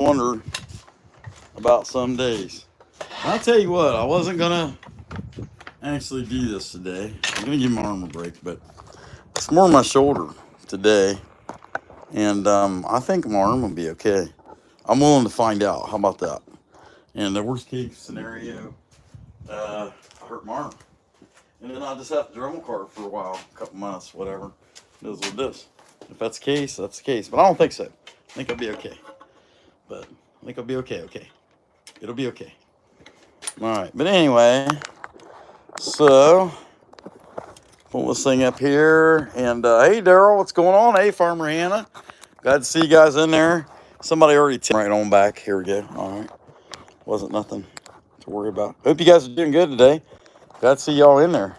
wonder about some days. I'll tell you what, I wasn't gonna actually do this today. I'm gonna give my arm a break, but it's more my shoulder today, and I think my arm will be okay. I'm willing to find out. How about that? And the worst case scenario, I hurt my arm, and then I'll just have to drum a cart for a while, a couple months, whatever. It is what it is. If that's the case, that's the case. But I don't think so. I think I'll be okay. But I think I'll be okay. Okay, it'll be okay. All right. But anyway, so pull this thing up here, and hey, Daryl, what's going on? Hey, Farmer Hannah, glad to see you guys in there. Somebody already right on back. Here we go. All right, wasn't nothing to worry about. Hope you guys are doing good today. Glad to see y'all in there.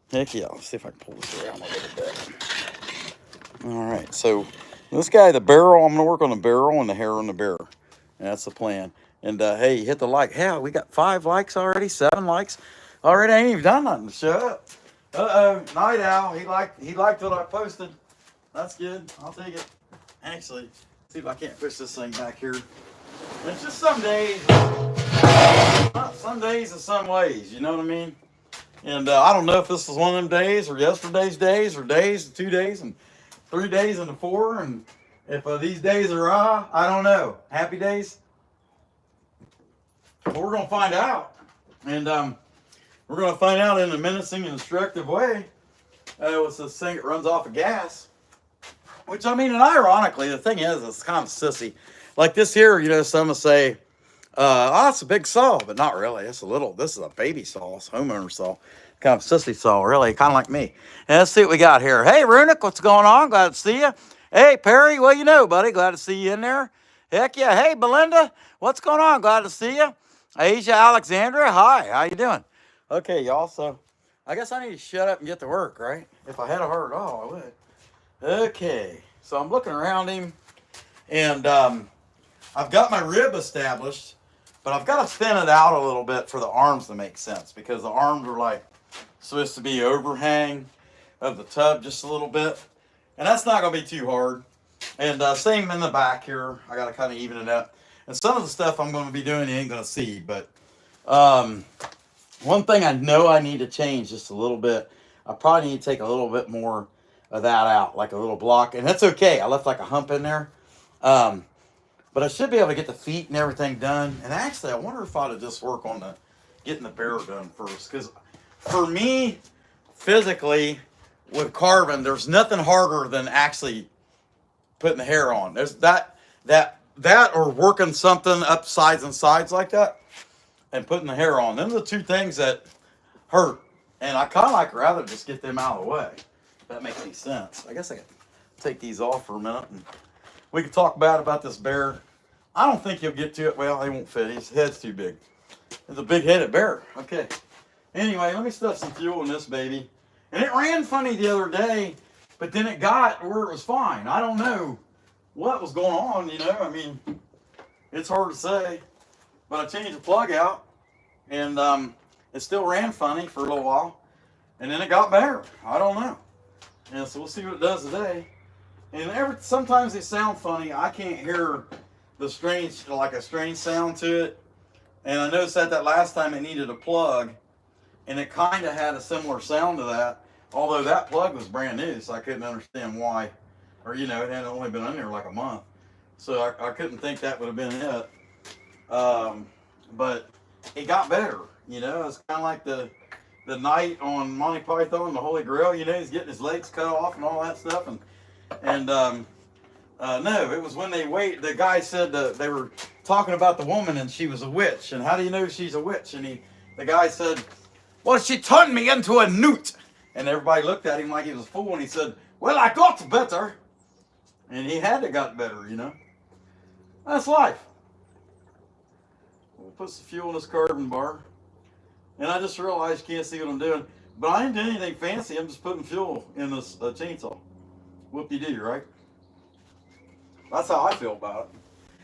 Heck yeah. Let's see if I can pull this around a little bit. All right, so this guy, the barrel, I'm gonna work on the barrel and the hair on the bear. And that's the plan. And hey, hit the like. Hell, we got 5 likes already, 7 likes already. I ain't even done nothing. Shut up. Night Owl. He liked what I posted. That's good. I'll take it. Actually, see if I can't push this thing back here. It's just some days, some days and some ways. You know what I mean? And I don't know if this is one of them days or yesterday's days or days, 2 days and 3 days and 4. And if these days are I don't know. Happy days. But we're gonna find out. And we're going to find out in a menacing and destructive way. What's this thing that runs off of gas? Which, I mean, and ironically, the thing is, it's kind of sissy. Like this here, you know, some will say, oh, it's a big saw, but not really. It's a little, this is a baby saw, it's a homeowner saw. Kind of sissy saw, really, kind of like me. And let's see what we got here. Hey, Runick, what's going on? Glad to see you. Hey, Perry, well, you know, buddy, glad to see you in there. Heck yeah. Hey, Belinda, what's going on? Glad to see you. Asia Alexandra, hi, how you doing? Okay, y'all, so I guess I need to shut up and get to work, right? If I had a heart at all, I would. Okay, so I'm looking around him, and I've got my rib established, but I've got to thin it out a little bit for the arms to make sense, because the arms are like supposed to be overhang of the tub just a little bit, and that's not going to be too hard. And same in the back here, I got to kind of even it up. And some of the stuff I'm going to be doing you ain't going to see, but one thing I know I need to change just a little bit, I probably need to take a little bit more of that out, like a little block. And that's okay. I left like a hump in there. But I should be able to get the feet and everything done. And actually, I wonder if I ought to just work on getting the bear done first. Because for me, physically, with carving, there's nothing harder than actually putting the hair on. There's that or working something up sides and sides like that. And putting the hair on. Them are the 2 things that hurt. And I kind of like rather just get them out of the way. If that makes any sense. I guess I could take these off for a minute. And we could talk about this bear. I don't think he'll get to it. Well, he won't fit. His head's too big. It's a big-headed bear. Okay. Anyway, let me stuff some fuel in this baby. And it ran funny the other day. But then it got where it was fine. I don't know what was going on, you know. I mean, it's hard to say. But I changed the plug out, and it still ran funny for a little while, and then it got better. I don't know. And so we'll see what it does today. And sometimes they sound funny. I can't hear the strange, like a strange sound to it. And I noticed that last time it needed a plug, and it kind of had a similar sound to that, although that plug was brand new, so I couldn't understand why. Or, you know, it had only been in there like a month. So I couldn't think that would have been it. But it got better, you know. It's kind of like the knight on Monty Python, the Holy Grail. You know, he's getting his legs cut off and all that stuff. And no, it was when the guy said they were talking about the woman and she was a witch. And how do you know she's a witch? And the guy said, well, she turned me into a newt. And everybody looked at him like he was a fool. And he said, well, I got better. And he had to got better, you know. That's life. We'll put some fuel in this carbon bar. And I just realized you can't see what I'm doing. But I ain't doing anything fancy. I'm just putting fuel in this chainsaw. Whoop-de-doo, right? That's how I feel about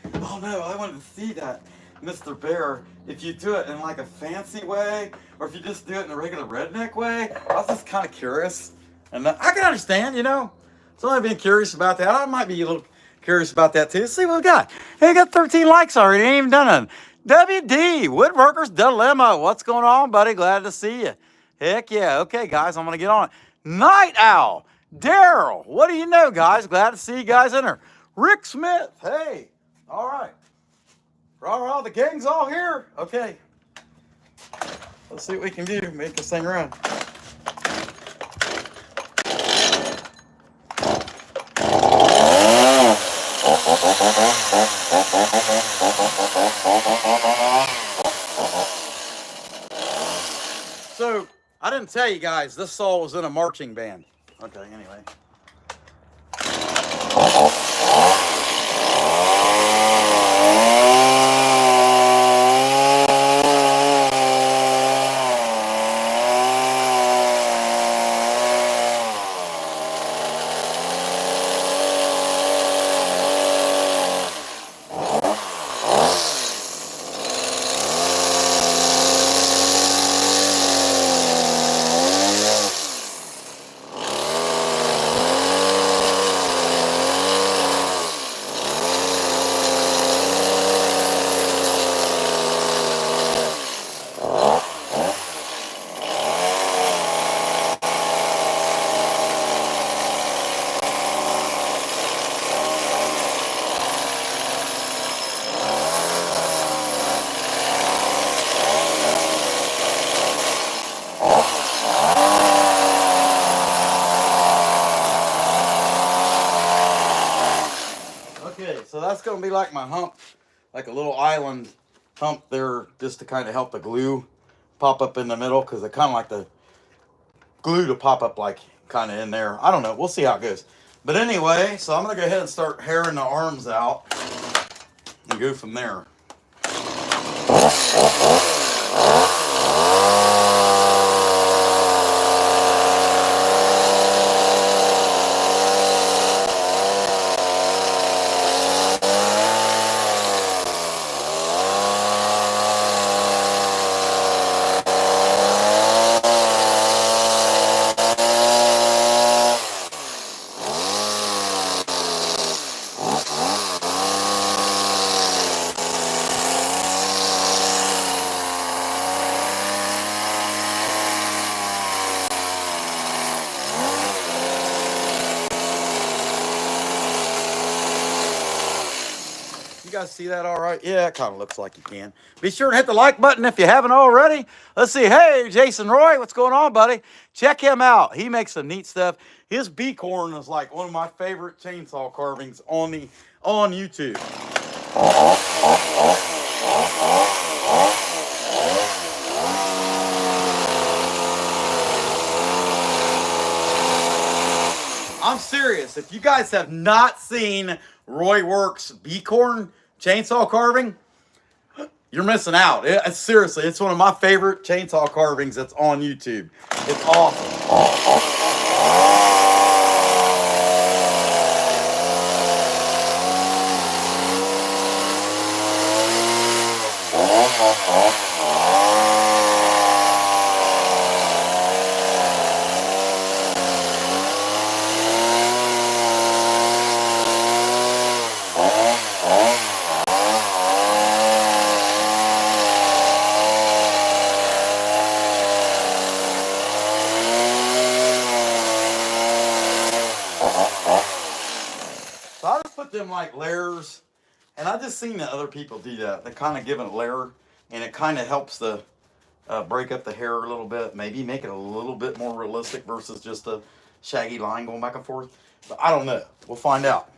it. Oh no, I wanted to see that, Mr. Bear. If you do it in like a fancy way, or if you just do it in a regular redneck way. I was just kind of curious. And I can understand, you know. So I've been curious about that. I might be a little curious about that too. Let's see what we got. Hey, we got 13 likes already. Ain't even done nothing. WD, Woodworkers Dilemma. What's going on, buddy? Glad to see you. Heck yeah. Okay, guys, I'm going to get on it. Night Owl, Daryl. What do you know, guys? Glad to see you guys in there. Rick Smith. Hey. All right. Rah, the gang's all here. Okay. Let's see what we can do. Make this thing run. So, I didn't tell you guys, this saw was in a marching band. Okay, anyway. Okay, so that's going to be like my hump, like a little island hump there, just to kind of help the glue pop up in the middle, because I kind of like the glue to pop up like kind of in there. I don't know. We'll see how it goes. But anyway, so I'm going to go ahead and start hairing the arms out and go from there. You guys see that all right? Yeah, it kind of looks like you can. Be sure to hit the like button if you haven't already. Let's see. Hey, Jason Roy, what's going on, buddy? Check him out. He makes some neat stuff. His Beacorn is like one of my favorite chainsaw carvings on YouTube. I'm serious. If you guys have not seen Roy Works Beacorn chainsaw carving, you're missing out. Seriously, it's one of my favorite chainsaw carvings that's on YouTube. It's awesome. So I just put them like layers, and I just seen that other people do that. They kind of give it a layer, and it kind of helps the break up the hair a little bit, maybe make it a little bit more realistic versus just a shaggy line going back and forth. But I don't know. We'll find out.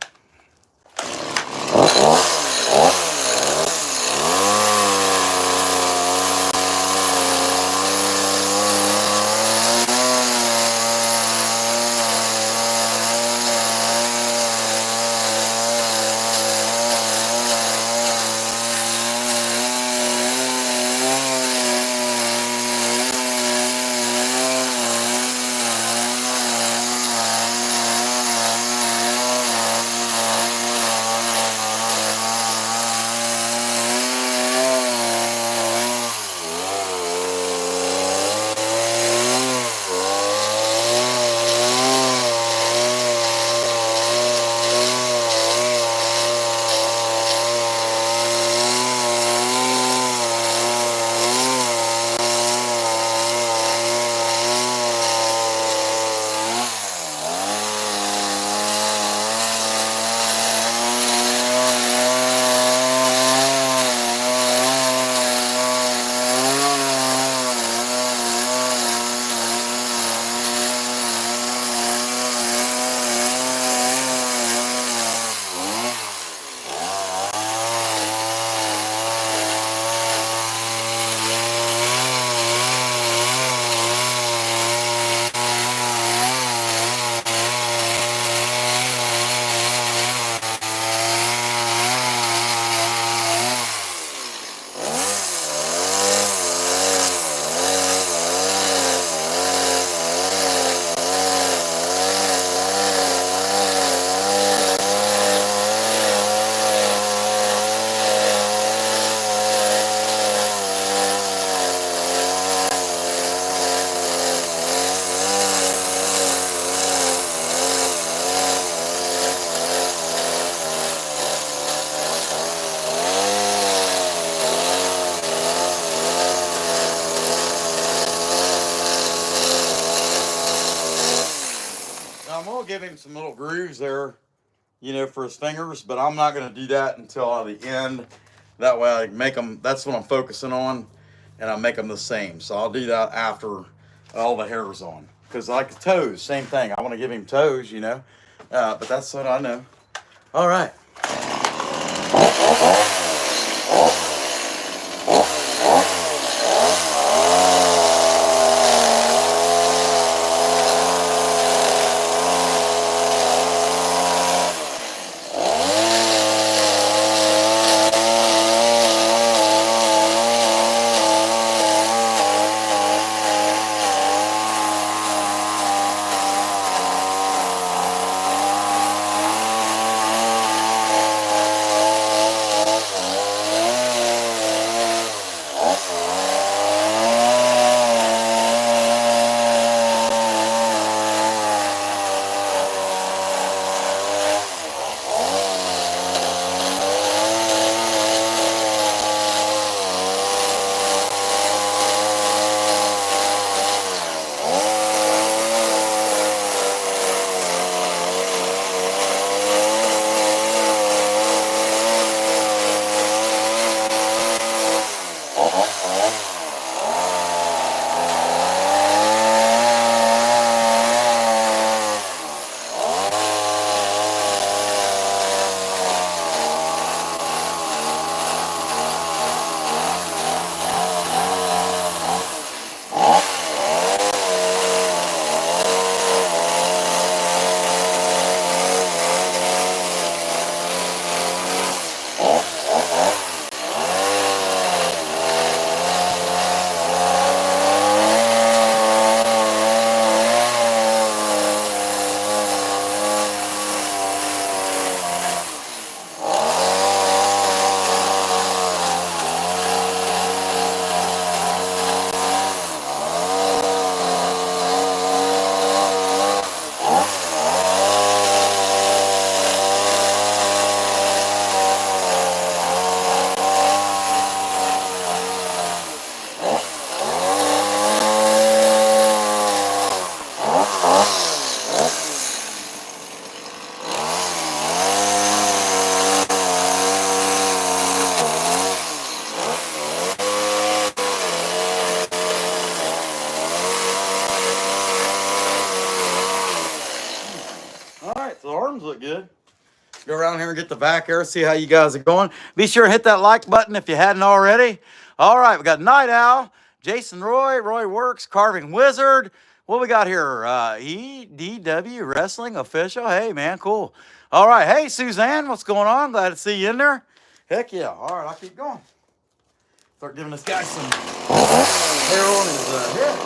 some little grooves there, you know, for his fingers, but I'm not going to do that until the end. That way I make them, that's what I'm focusing on, and I make them the same. So I'll do that after all the hair is on. Because like the toes, same thing. I want to give him toes, you know, but that's what I know. All right. All right, so the arms look good. Go around here and get the back hair, see how you guys are going. Be sure to hit that like button if you hadn't already. All right, we got Night Owl, Jason Roy Works, Carving Wizard. What we got here? EDW Wrestling Official. Hey, man, cool. All right, hey, Suzanne, what's going on? Glad to see you in there. Heck yeah. All right, I'll keep going. Start giving this guy some hair on his head.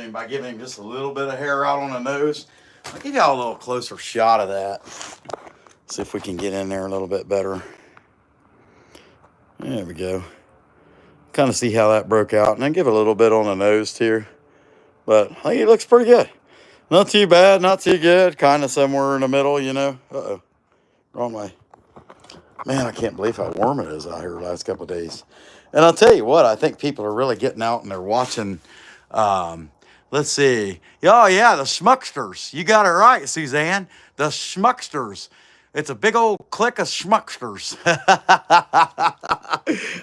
him by giving him just a little bit of hair out on the nose. I'll give y'all a little closer shot of that. See if we can get in there a little bit better. There we go. Kind of see how that broke out. And then give it a little bit on the nose here. But I think it looks pretty good. Not too bad, not too good. Kind of somewhere in the middle, you know. Uh-oh. Wrong way. Man, I can't believe how warm it is out here the last couple of days. And I'll tell you what, I think people are really getting out and they're watching, let's see. Oh, yeah, the Schmucksters. You got it right, Suzanne. The Schmucksters. It's a big old clique of Schmucksters.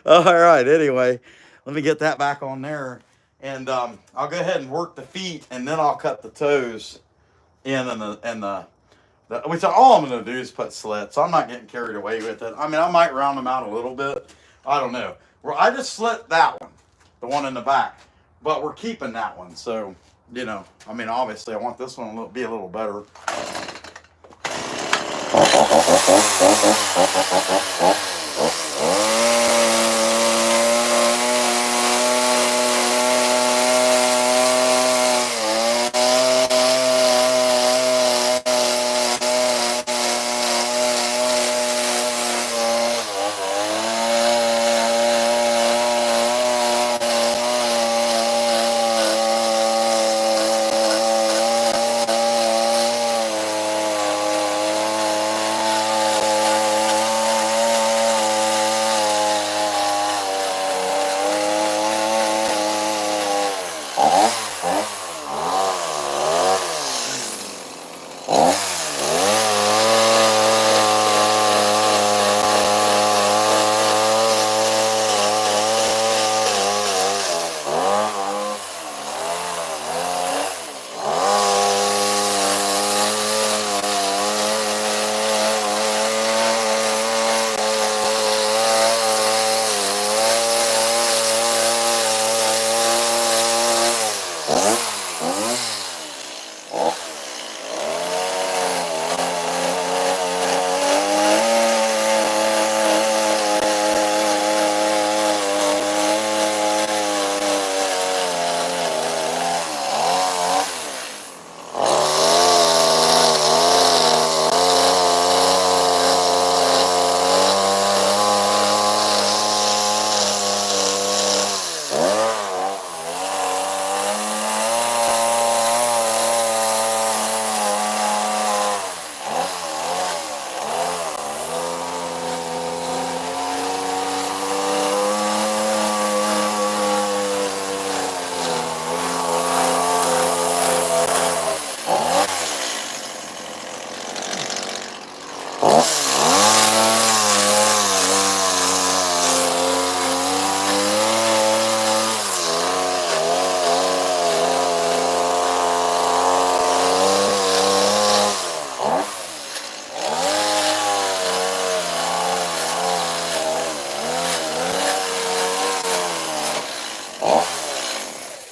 All right, anyway, let me get that back on there. And I'll go ahead and work the feet, and then I'll cut the toes in which all I'm going to do is put slits. I'm not getting carried away with it. I mean, I might round them out a little bit. I don't know. Well, I just slit that one, the one in the back. But we're keeping that one. So, you know, I mean, obviously I want this one to be a little better.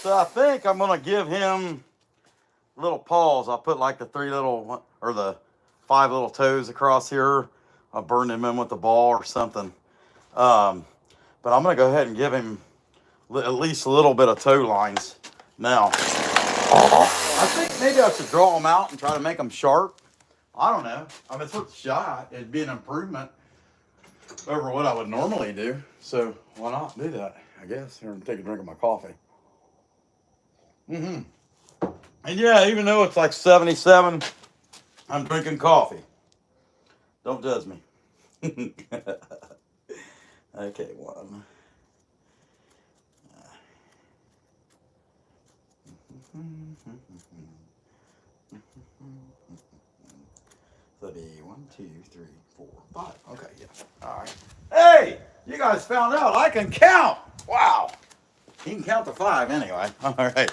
So I think I'm going to give him little paws. I'll put like the 3 little, or the 5 little toes across here. I'll burn him in with the ball or something. But I'm going to go ahead and give him at least a little bit of toe lines now. I think maybe I should draw them out and try to make them sharp. I don't know. I mean, it's worth a shot. It'd be an improvement over what I would normally do. So why not do that, I guess. Here, take a drink of my coffee. And yeah, even though it's like 77, I'm drinking coffee. Don't judge me. Okay, one. So be 1, 2, 3, 4, 5. Okay, yeah. All right. Hey, you guys found out I can count. Wow. He can count to 5 anyway. All right.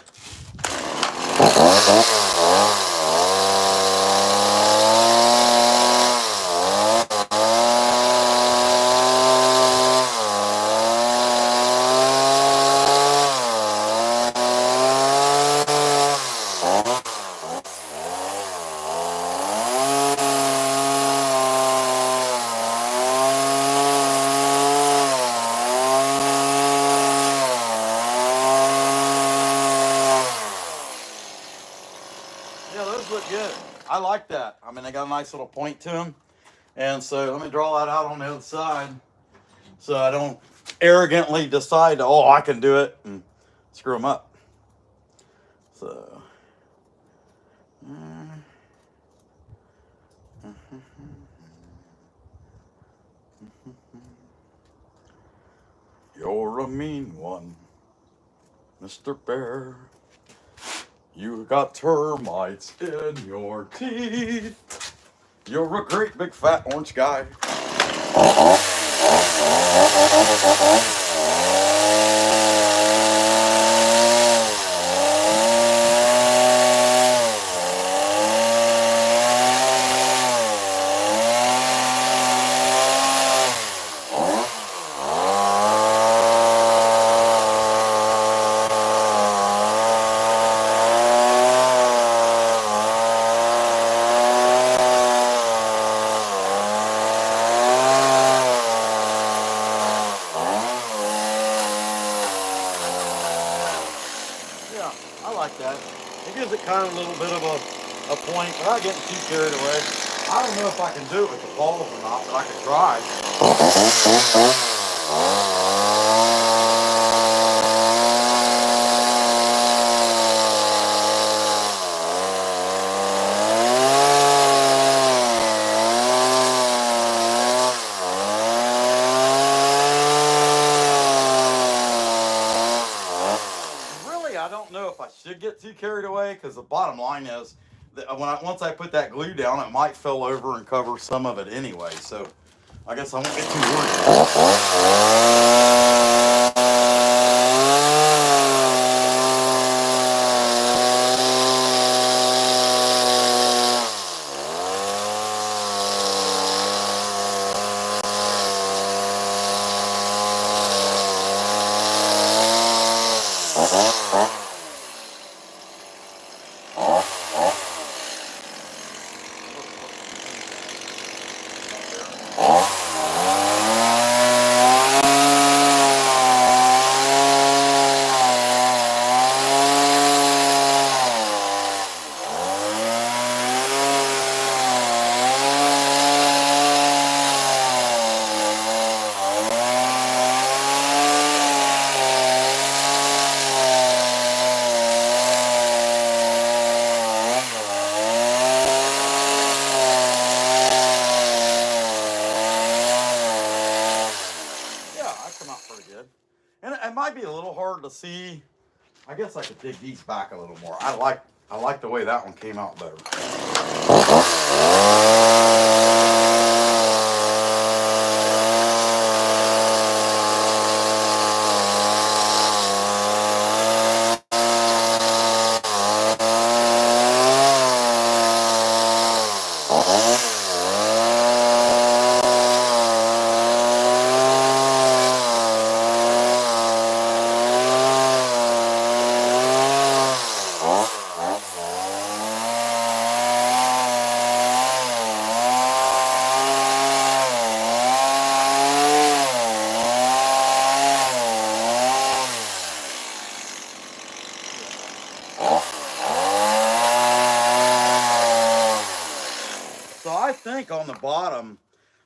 I like that. I mean, they got a nice little point to them. And so let me draw that out on the other side so I don't arrogantly decide, oh, I can do it and screw them up. So. You're a mean one, Mr. Bear. You got termites in your teeth. You're a great big fat orange guy. Yeah, I like that. It gives it kind of a little bit of a point without getting too carried away. I don't know if I can do it with the paws or not, but I could try. Really, I don't know if I should get too carried away because the bottom line is that once I put that glue down, it might fill over and cover some of it anyway. So I guess I won't get too come out pretty good. And it might be a little hard to see. I guess I could dig these back a little more. I like the way that one came out better. So I think on the bottom,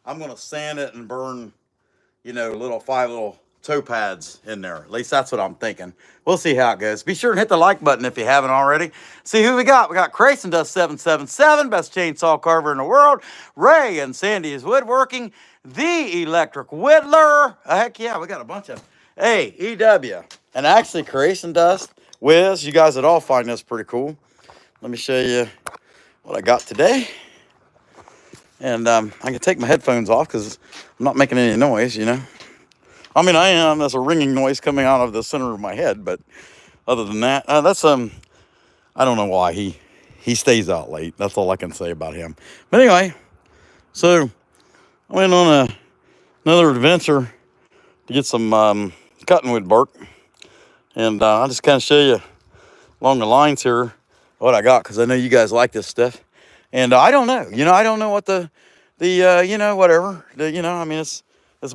I'm going to sand it and burn, five little toe pads in there. At least that's what I'm thinking. We'll see how it goes. Be sure and hit the like button if you haven't already. See who we got. We got Crayson Dust 777, best chainsaw carver in the world. Ray and Sandy is woodworking. The Electric Whittler. Heck yeah, we got a bunch of AEW. And actually, Crayson Dust, Wiz, you guys would all find this pretty cool. Let me show you what I got today. And I can take my headphones off because I'm not making any noise, I mean, I am. There's a ringing noise coming out of the center of my head. But other than that, that's, I don't know why he stays out late. That's all I can say about him. But anyway, so I went on another adventure to get some cottonwood bark. And I'll just kind of show you along the lines here what I got because I know you guys like this stuff. And I don't know, I don't know what the whatever, I mean, it's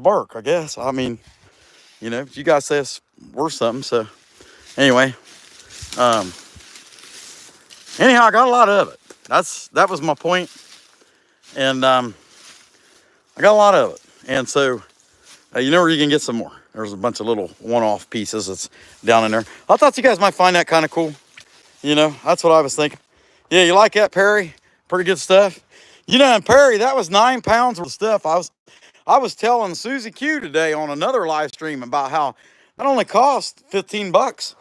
bark, I guess. I mean, you guys say it's worth something. So anyway, anyhow, I got a lot of it. That was my point. And I got a lot of it. And so you know where you can get some more. There's a bunch of little one-off pieces that's down in there. I thought you guys might find that kind of cool. You know, that's what I was thinking. Yeah, you like that, Perry? Pretty good stuff. You know, and Perry, that was 9 pounds worth of stuff. I was telling Susie Q today on another live stream about how that only cost 15 bucks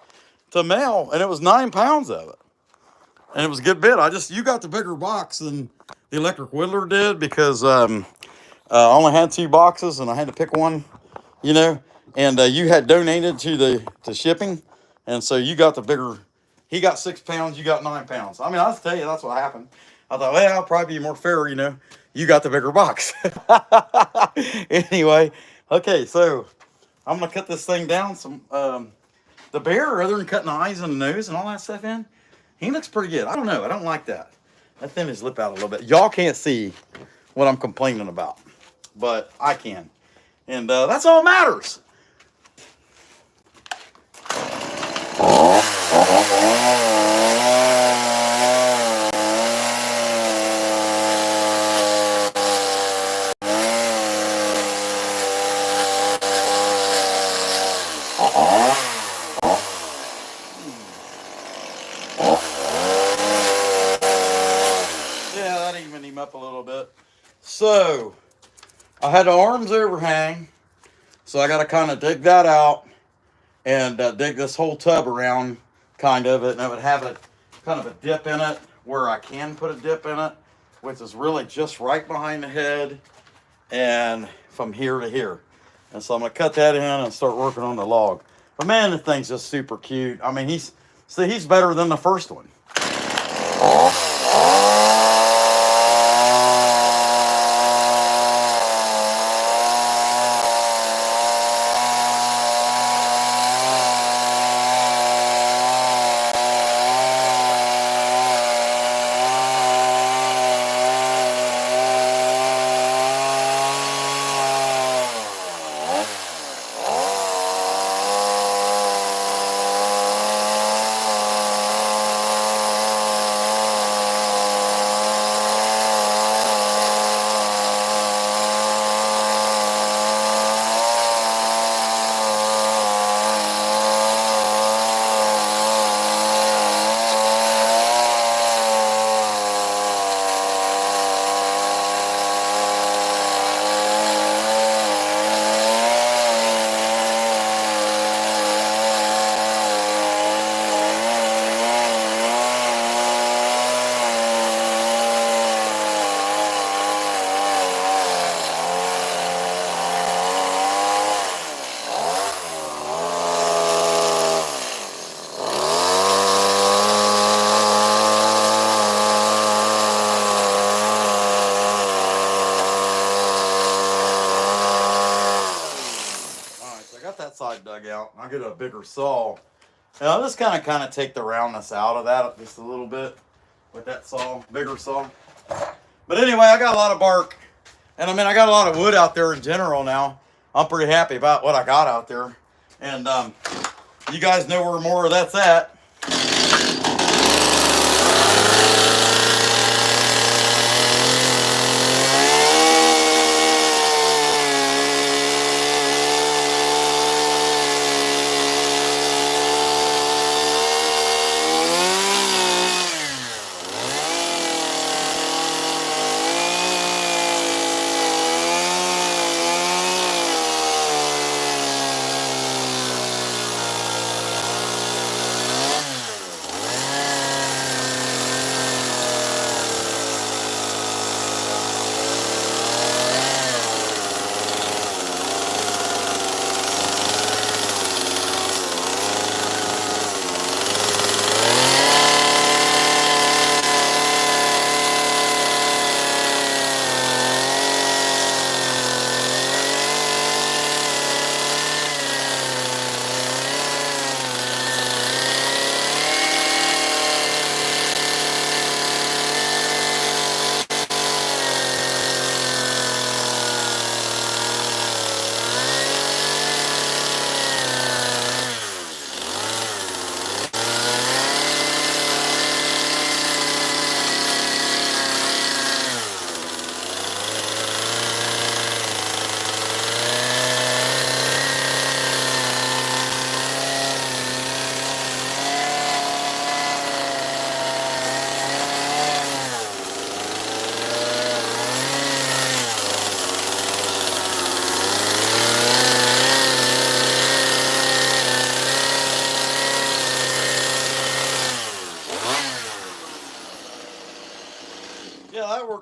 to mail, and it was 9 pounds of it. And it was a good bit. You got the bigger box than the electric whittler did because I only had 2 boxes and I had to pick one, you know, and you had donated to shipping. And so you got the bigger, he got 6 pounds, you got 9 pounds. I mean, I'll tell you, that's what happened. I thought, well, it'll probably be more fair, you know, you got the bigger box. Anyway, okay, so I'm going to cut this thing down. The bear, rather than cutting the eyes and the nose and all that stuff in, he looks pretty good. I don't know. I don't like that. I thinned his lip out a little bit. Y'all can't see what I'm complaining about, but I can. And that's all that matters. Yeah, that evened him up a little bit. So I had the arms overhang, so I got to kind of dig that out and dig this whole tub around, kind of it, and I would have it kind of a dip in it where I can put a dip in it, which is really just right behind the head and from here to here. And so I'm gonna cut that in and start working on the log. But man, the thing's just super cute. I mean, he's better than the first one. That side dug out. I'll get a bigger saw. And I'll just kind of take the roundness out of that just a little bit with that saw, bigger saw. But anyway, I got a lot of bark. And I mean, I got a lot of wood out there in general now. I'm pretty happy about what I got out there. And you guys know where more of that's at.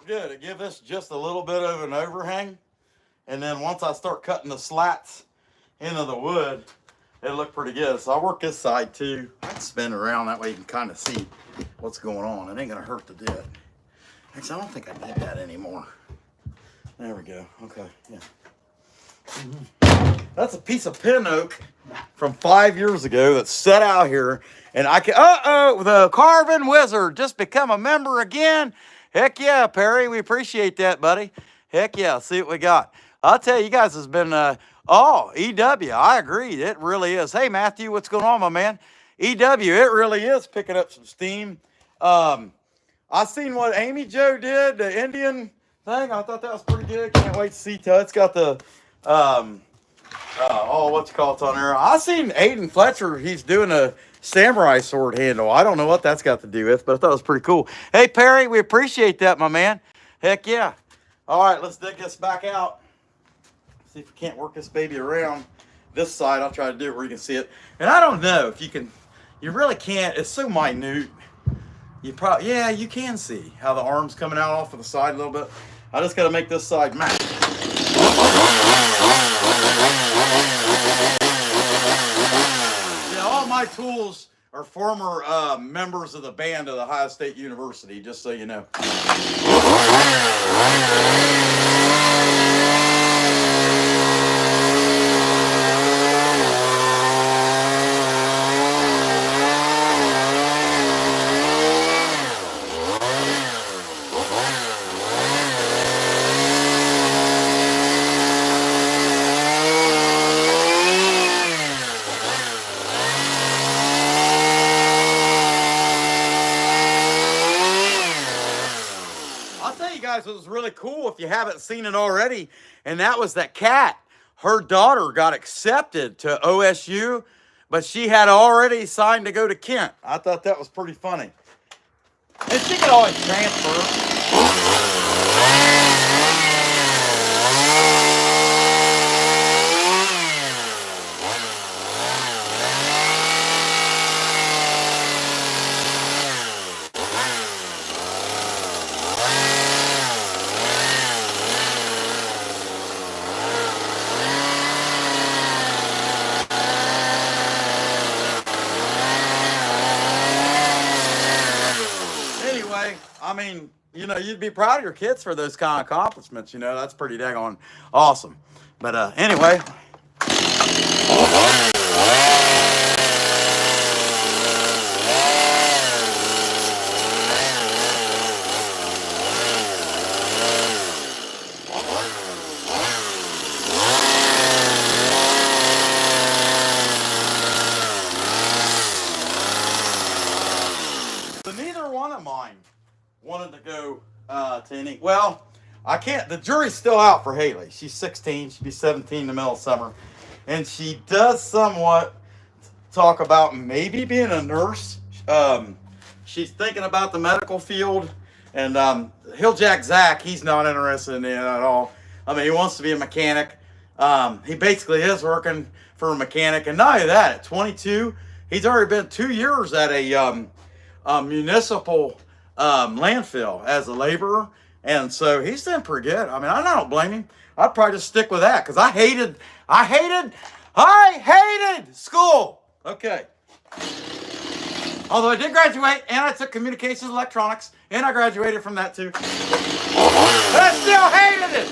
worked good. It gave this just a little bit of an overhang. And then once I start cutting the slats into the wood, it looked pretty good. So I work this side too. I can spin it around that way you can kind of see what's going on. It ain't gonna hurt to do it. Actually, I don't think I need that anymore. There we go. Okay, yeah. That's a piece of pin oak from 5 years ago that's set out here. And I can, the Carving Wizard just become a member again. Heck yeah, Perry, we appreciate that, buddy. Heck yeah, see what we got. I'll tell you guys, has been, EW, I agree, it really is. Hey, Matthew, what's going on, my man? EW, it really is picking up some steam. I seen what Amy Jo did, the Indian thing. I thought that was pretty good. Can't wait to see Tut's got the, what's it called on there? I seen Aiden Fletcher, he's doing a samurai sword handle. I don't know what that's got to do with, but I thought it was pretty cool. Hey, Perry, we appreciate that, my man. Heck yeah. All right, let's dig this back out. See if we can't work this baby around this side. I'll try to do it where you can see it. And I don't know if you can, you really can't. It's so minute. You probably, yeah, you can see how the arm's coming out off of the side a little bit. I just got to make this side match. Yeah, all my tools are former members of the band of the Ohio State University, just so you know. Guys, it was really cool if you haven't seen it already, and that was that Kat, her daughter got accepted to OSU, but she had already signed to go to Kent. I thought that was pretty funny. And she could always transfer. I mean, you know, you'd be proud of your kids for those kind of accomplishments. You know, that's pretty daggone awesome. But anyway. So neither one of mine wanted to go to any. Well, I can't. The jury's still out for Haley. She's 16. She'll be 17 in the middle of summer. And she does somewhat talk about maybe being a nurse. She's thinking about the medical field. And Hilljack Zach, he's not interested in it at all. I mean, he wants to be a mechanic. He basically is working for a mechanic. And not only that, at 22, he's already been 2 years at a municipal landfill as a laborer, and so he's doing pretty good. I mean, I don't blame him. I'd probably just stick with that because I hated school. Okay. Although I did graduate, and I took communications electronics, and I graduated from that too. But I still hated it.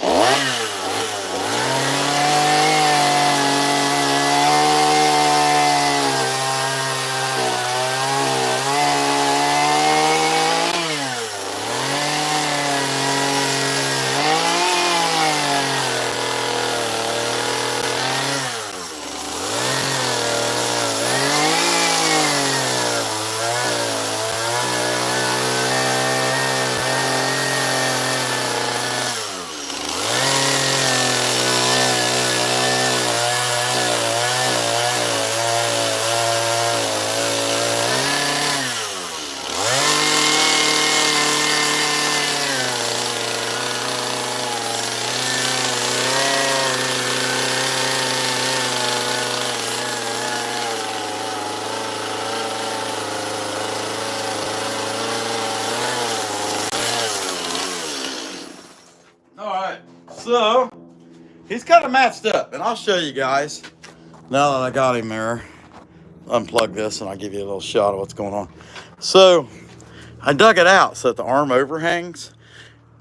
right, so he's kind of matched up, and I'll show you guys now that I got him there. Unplug this and I'll give you a little shot of what's going on. So I dug it out so that the arm overhangs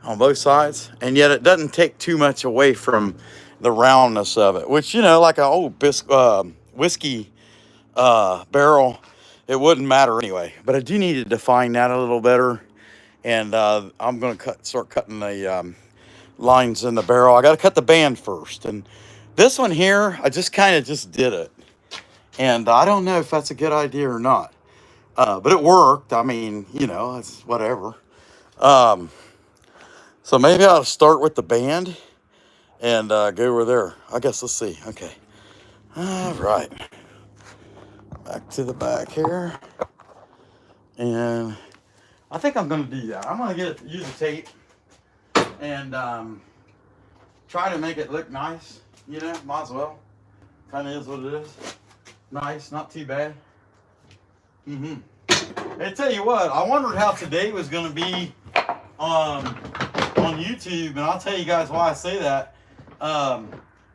on both sides, and yet it doesn't take too much away from the roundness of it, which, you know, like an old whiskey barrel, it wouldn't matter anyway. But I do need to define that a little better, and I'm going to start cutting the lines in the barrel. I got to cut the band first, and this one here, I just kind of just did it, and I don't know if that's a good idea or not, but it worked. I mean, you know, it's whatever. So maybe I'll start with the band and go over there. I guess, let's see. Okay. All right. Back to the back here. And I think I'm going to do that. I'm going to use the tape and try to make it look nice. You know, might as well. Kind of is what it is. Nice, not too bad. I tell you what, I wondered how today was going to be on YouTube, and I'll tell you guys why I say that.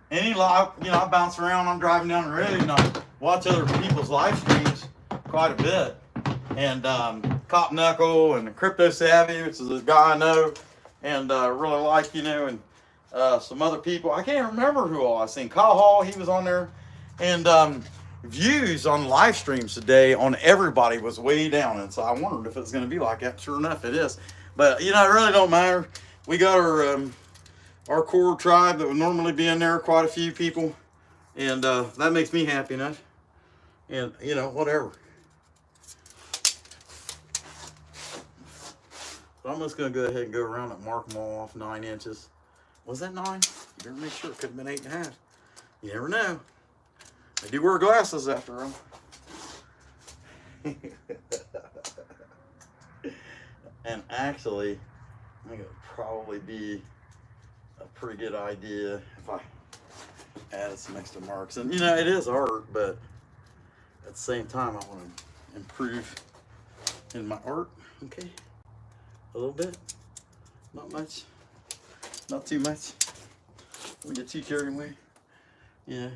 Any live, you know, I bounce around, I'm driving down the road, and I watch other people's live streams quite a bit. And Cop Knuckle and Crypto Savvy, which is a guy I know and really like, you know, and some other people. I can't remember who all I seen. Kyle Hall, he was on there. And views on live streams today on everybody was way down, and so I wondered if it was going to be like that. Sure enough, it is. But you know, it really don't matter. We got our core tribe that would normally be in there, quite a few people, and that makes me happy enough. And you know, whatever. But I'm just going to go ahead and go around and mark them all off 9 inches. Was that 9? You better make sure it could have been 8.5. You never know. I do wear glasses after them. And actually, I think it would probably be a pretty good idea if I added some extra marks. And you know, it is art, but at the same time, I want to improve in my art. Okay, a little bit, not much, not too much. Don't get too carried away. Yeah.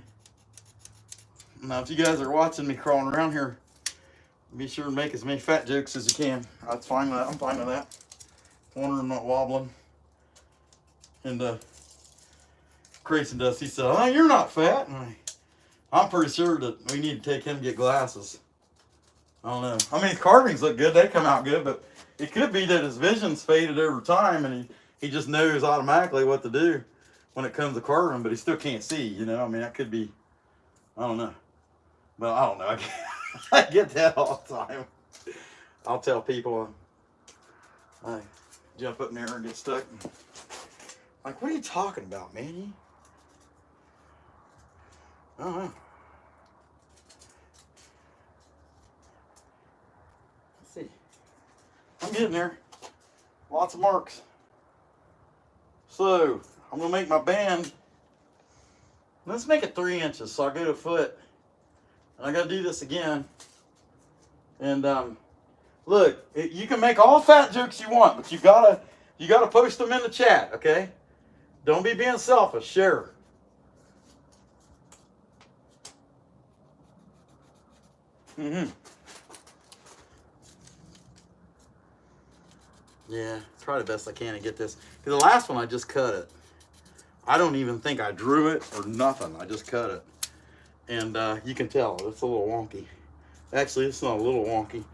Now, if you guys are watching me crawling around here, be sure to make as many fat jokes as you can. That's fine with that. I'm fine with that. Wondering I'm not wobbling. And Grayson does. He said, "Oh, you're not fat." And I'm pretty sure that we need to take him to get glasses. I don't know. I mean, his carvings look good. They come out good, but it could be that his vision's faded over time, and he just knows automatically what to do when it comes to carving, but he still can't see. You know, I mean, that could be. I don't know. But I don't know. I get that all the time. I'll tell people I jump up in there and get stuck. Like, what are you talking about, man? I don't know. Let's see. I'm getting there. Lots of marks. So, I'm going to make my band. Let's make it 3 inches. So I go to a foot. And I got to do this again. And look, you can make all fat jokes you want, but you gotta post them in the chat, okay? Don't be being selfish. Share. Yeah, try the best I can to get this. Because the last one I just cut it. I don't even think I drew it or nothing. I just cut it. And you can tell it's a little wonky. Actually, it's not a little wonky.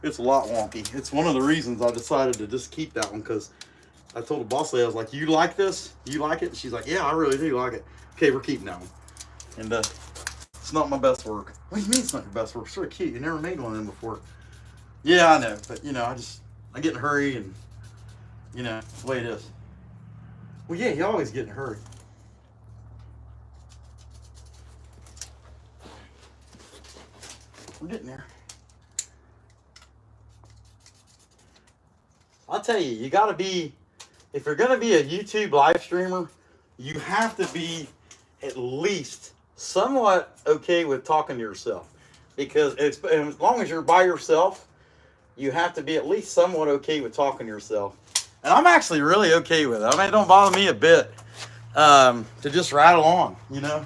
It's a lot wonky. It's one of the reasons I decided to just keep that one, because I told the boss lady, I was like, "You like this? You like it?" And she's like, "Yeah, I really do like it." Okay, we're keeping that one. And it's not my best work. What do you mean it's not your best work? It's sort of cute. You never made one of them before. Yeah, I know. But, you know, I get in a hurry, and, you know, it's the way it is. Well, yeah, you always get in a hurry. We're getting there. I'll tell you, you got to be, if you're going to be a YouTube live streamer, you have to be at least somewhat okay with talking to yourself. Because as long as you're by yourself, you have to be at least somewhat okay with talking to yourself. And I'm actually really okay with it. I mean, it don't bother me a bit to just ride along, you know.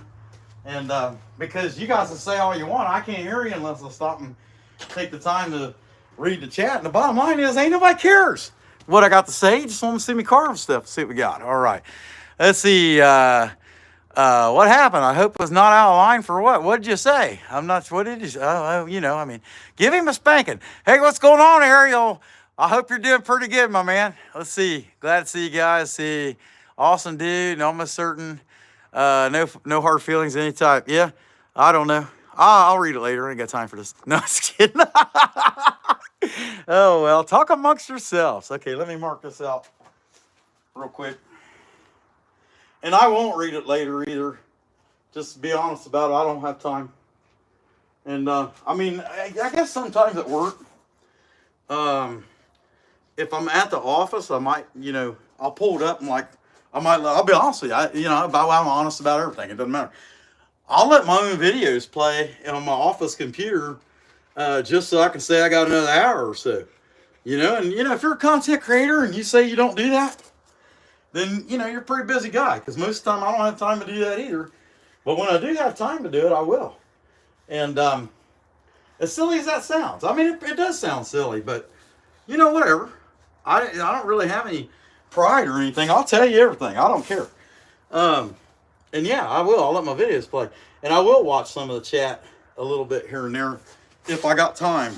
And because you guys will say all you want, I can't hear you unless I stop and take the time to read the chat. And the bottom line is, ain't nobody cares what I got to say. You just want to see me carve stuff. See what we got. All right. Let's see. What happened? I hope it was not out of line for what? What did you say? I'm not. What did you? You know. I mean, give him a spanking. Hey, what's going on, Ariel? I hope you're doing pretty good, my man. Let's see. Glad to see you guys. See, awesome dude. Almost certain. No hard feelings any type. Yeah. I don't know. I'll read it later. I ain't got time for this. No, just kidding. Oh well. Talk amongst yourselves. Okay. Let me mark this out real quick. And I won't read it later either. Just to be honest about it, I don't have time. And I mean, I guess sometimes at work, if I'm at the office, I might, you know, I'll pull it up and like, I'll be honest with you, I'm honest about everything. It doesn't matter. I'll let my own videos play on my office computer just so I can say I got another hour or so. You know, and you know, if you're a content creator and you say you don't do that, then, you know, you're a pretty busy guy. Because most of the time I don't have time to do that either. But when I do have time to do it, I will. And as silly as that sounds, I mean, it does sound silly, but, you know, whatever. I don't really have any pride or anything. I'll tell you everything. I don't care. And yeah, I will. I'll let my videos play. And I will watch some of the chat a little bit here and there if I got time.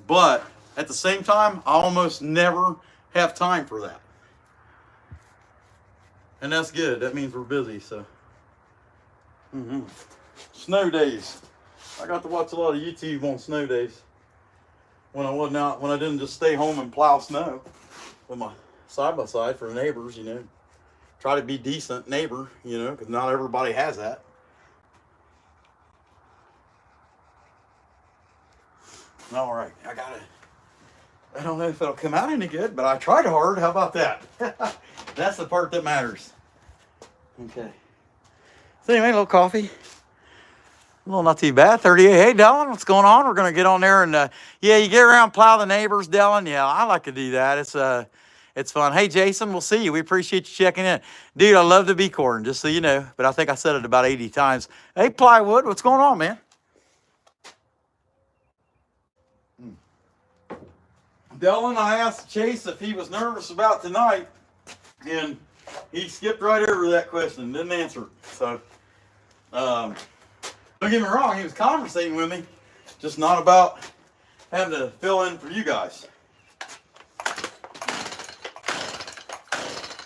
But at the same time, I almost never have time for that. And that's good. That means we're busy, so. Snow days. I got to watch a lot of YouTube on snow days. When I didn't just stay home and plow snow with my side-by-side for the neighbors, you know. Try to be decent neighbor, you know, because not everybody has that. All right, I don't know if it'll come out any good, but I tried hard. How about that? That's the part that matters. Okay. So anyway, a little coffee. Well, not too bad. 38. Hey, Dylan, what's going on? We're going to get on there and, yeah, you get around, plow the neighbors, Dylan. Yeah, I like to do that. It's fun. Hey, Jason, we'll see you. We appreciate you checking in. Dude, I love the bee corn, just so you know. But I think I said it about 80 times. Hey, Plywood, what's going on, man? Dylan, I asked Chase if he was nervous about tonight, and he skipped right over that question, didn't answer it. So, don't get me wrong, he was conversating with me, just not about having to fill in for you guys.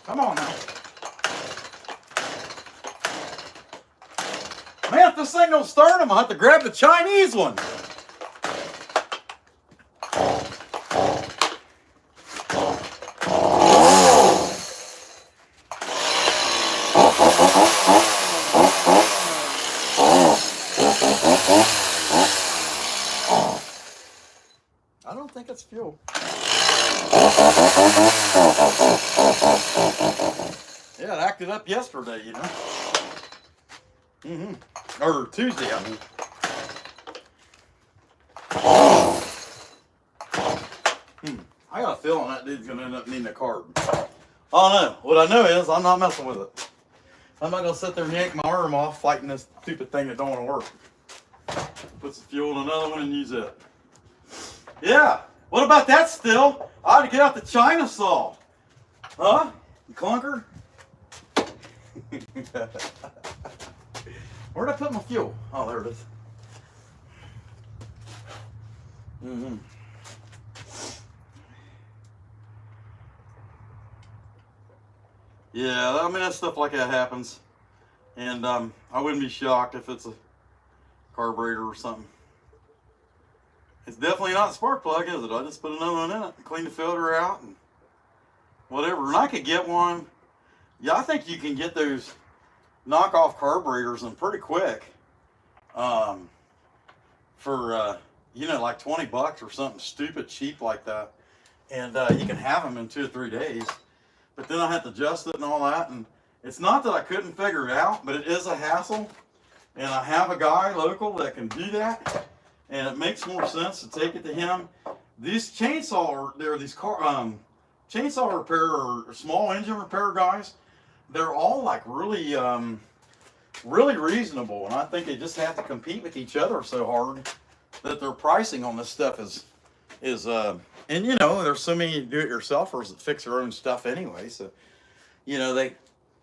Come on now. Man, if this thing don't start, I'm going to have to grab the Chinese one. I don't think it's fuel. Yeah, it acted up yesterday, you know. Or Tuesday, I mean. I got a feeling that dude's going to end up needing a carb. I don't know. What I know is I'm not messing with it. I'm not going to sit there and yank my arm off fighting this stupid thing that don't want to work. Put some fuel in another one and use it. Yeah. What about that still? I ought to get out the China saw. Huh? You clunker? Where'd I put my fuel? Oh, there it is. Yeah, I mean, that stuff like that happens. And I wouldn't be shocked if it's a carburetor or something. It's definitely not a spark plug, is it? I just put another one in it and clean the filter out and whatever. And I could get one. Yeah, I think you can get those knockoff carburetors in pretty quick. For, you know, like 20 bucks or something stupid cheap like that. And you can have them in 2 or 3 days. But then I have to adjust it and all that. And it's not that I couldn't figure it out, but it is a hassle. And I have a guy local that can do that. And it makes more sense to take it to him. These chainsaw, these chainsaw repair or small engine repair guys, they're all like really, really reasonable, and I think they just have to compete with each other so hard that their pricing on this stuff is and you know, there's so many do-it-yourselfers that fix their own stuff anyway, so you know they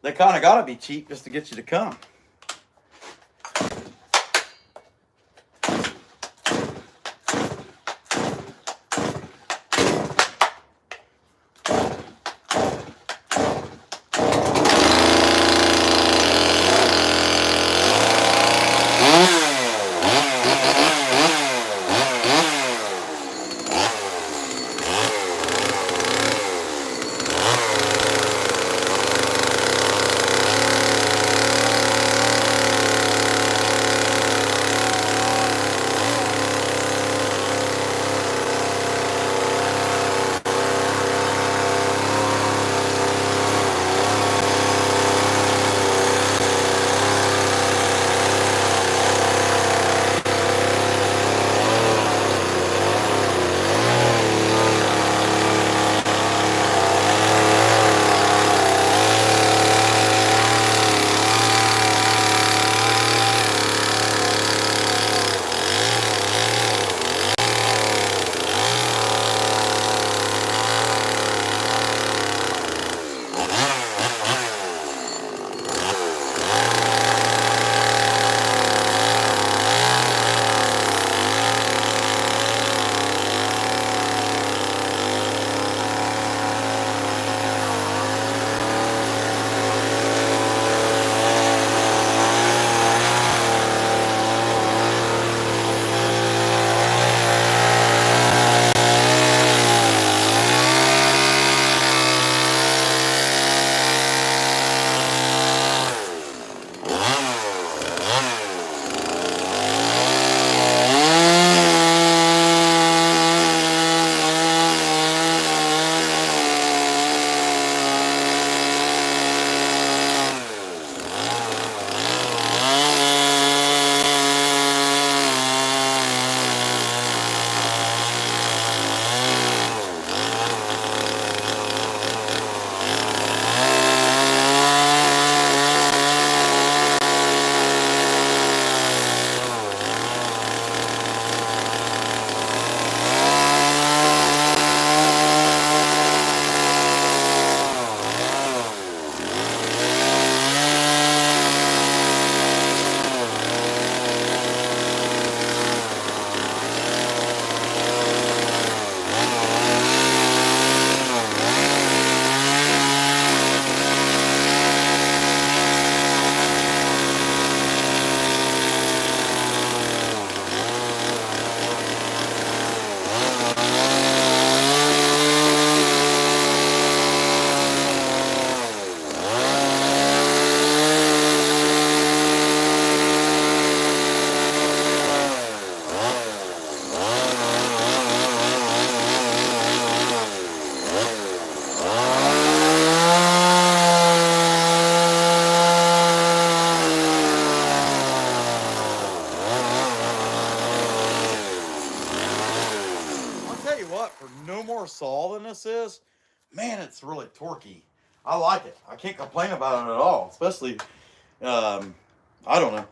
kind of got to be cheap just to get you to come. No more saw than this is, man, it's really torquey. I like it. I can't complain about it at all, especially, I don't know.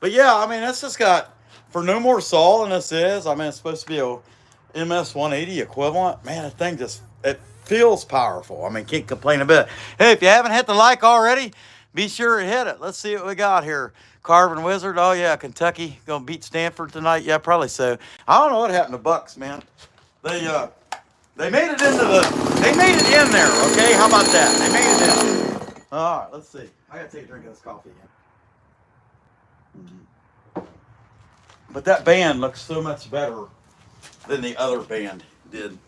But yeah, I mean, it's just got, for no more saw than this is, I mean, it's supposed to be a MS 180 equivalent. Man, that thing just, it feels powerful. I mean, can't complain a bit. Hey, if you haven't hit the like already, be sure to hit it. Let's see what we got here. Carving Wizard. Oh, yeah, Kentucky. Going to beat Stanford tonight? Yeah, probably so. I don't know what happened to Bucks, man. They made it into they made it in there, okay? How about that? They made it in. All right, let's see. I got to take a drink of this coffee again. But that band looks so much better than the other band did.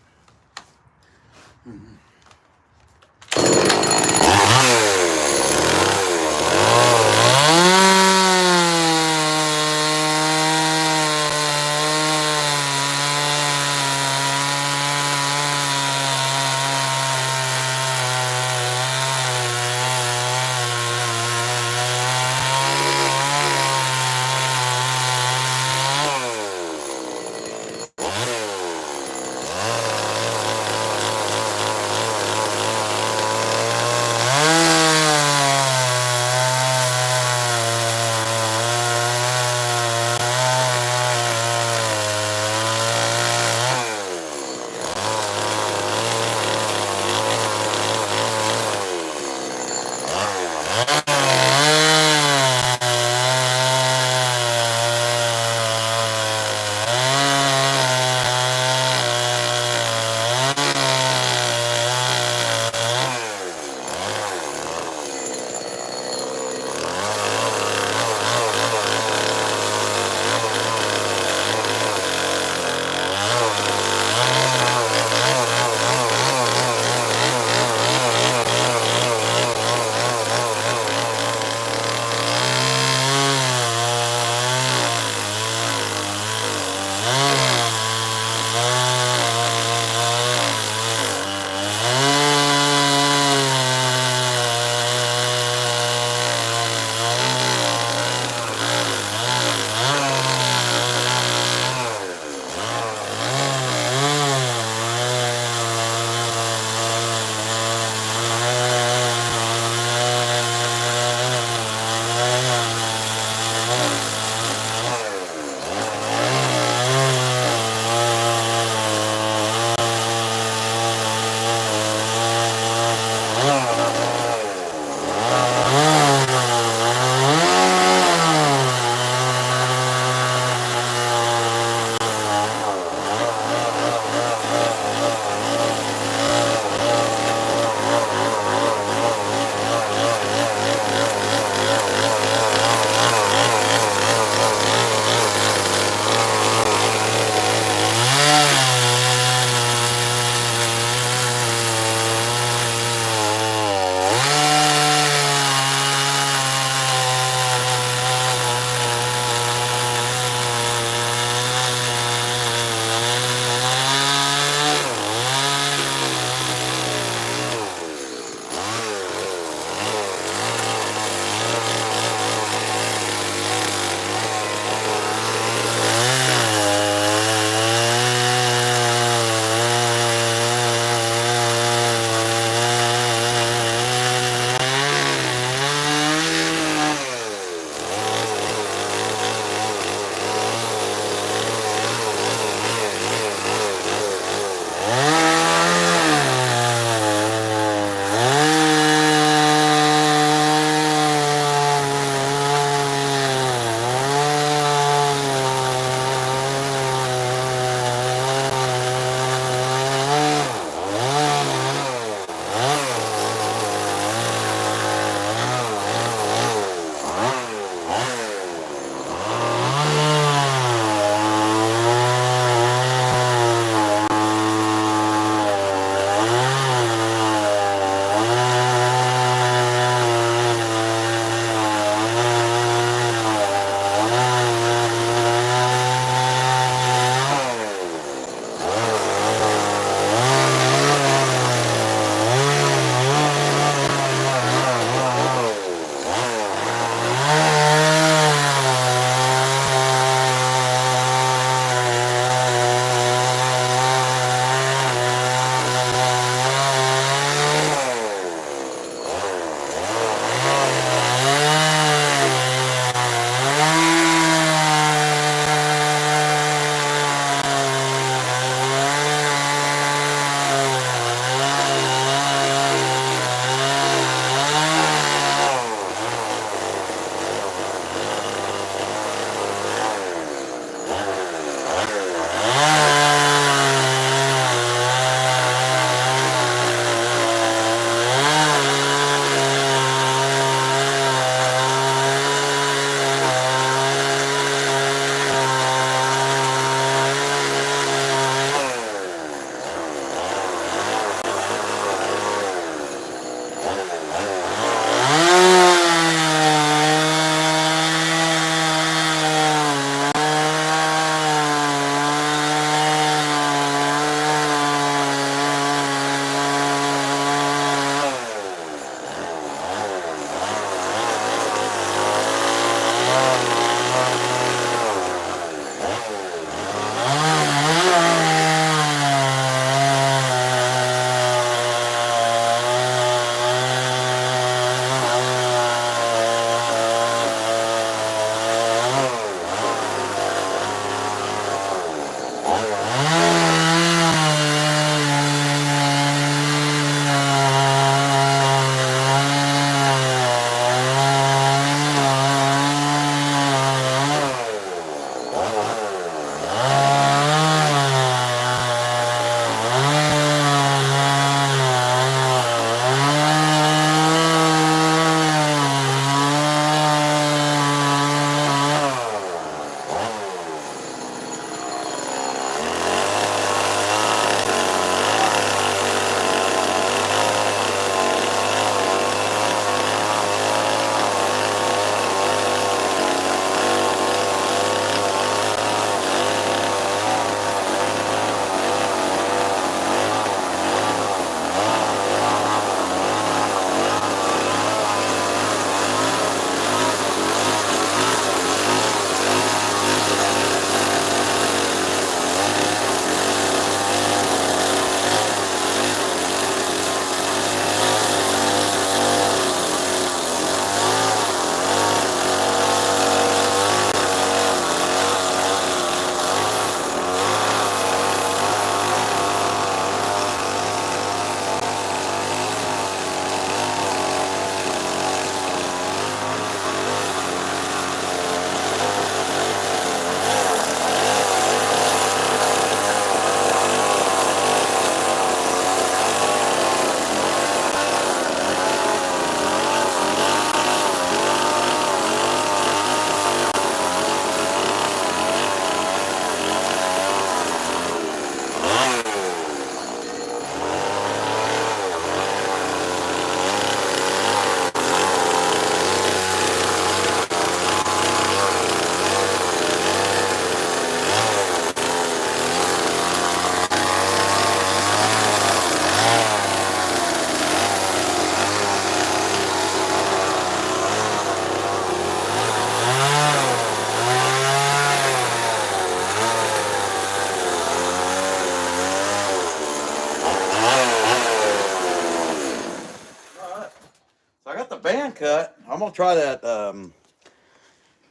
cut. I'm gonna try that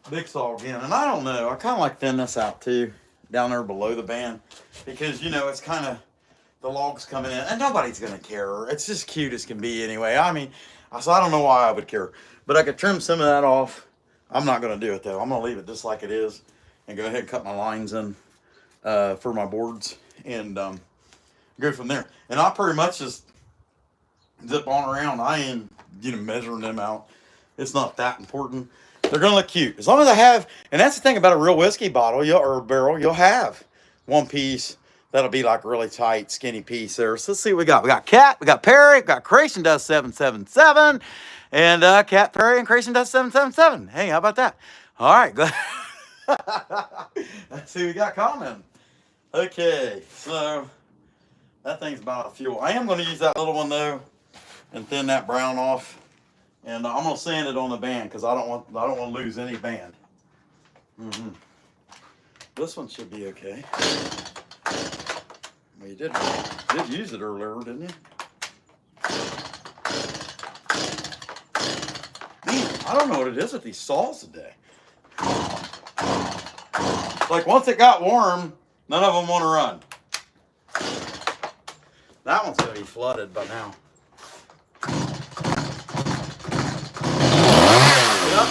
big saw again, and I don't know. I kind of like thin this out too, down there below the band, because you know it's kind of the logs coming in, and nobody's gonna care. It's just cute as can be anyway. I mean, so I don't know why I would care, but I could trim some of that off. I'm not gonna do it though. I'm gonna leave it just like it is, and go ahead and cut my lines in for my boards, and go from there. And I'll pretty much just zip on around. I ain't measuring them out. It's not that important. They're gonna look cute as long as I have. And that's the thing about a real whiskey bottle or barrel. You'll have one piece that'll be like a really tight, skinny piece there. So let's see what we got. We got Cat, we got Perry, we got Creation Dust 777, and Cat, Perry, and Creation Dust 777. Hey, how about that? All right, good. Let's see what we got coming. Okay, so that thing's about a fuel. I am going to use that little one though, and thin that brown off, and I'm going to sand it on the band because I don't want to lose any band. This one should be okay. Well, you did use it earlier, didn't you? Man, I don't know what it is with these saws today. Like once it got warm, none of them want to run. That one's going to be flooded by now. Yep.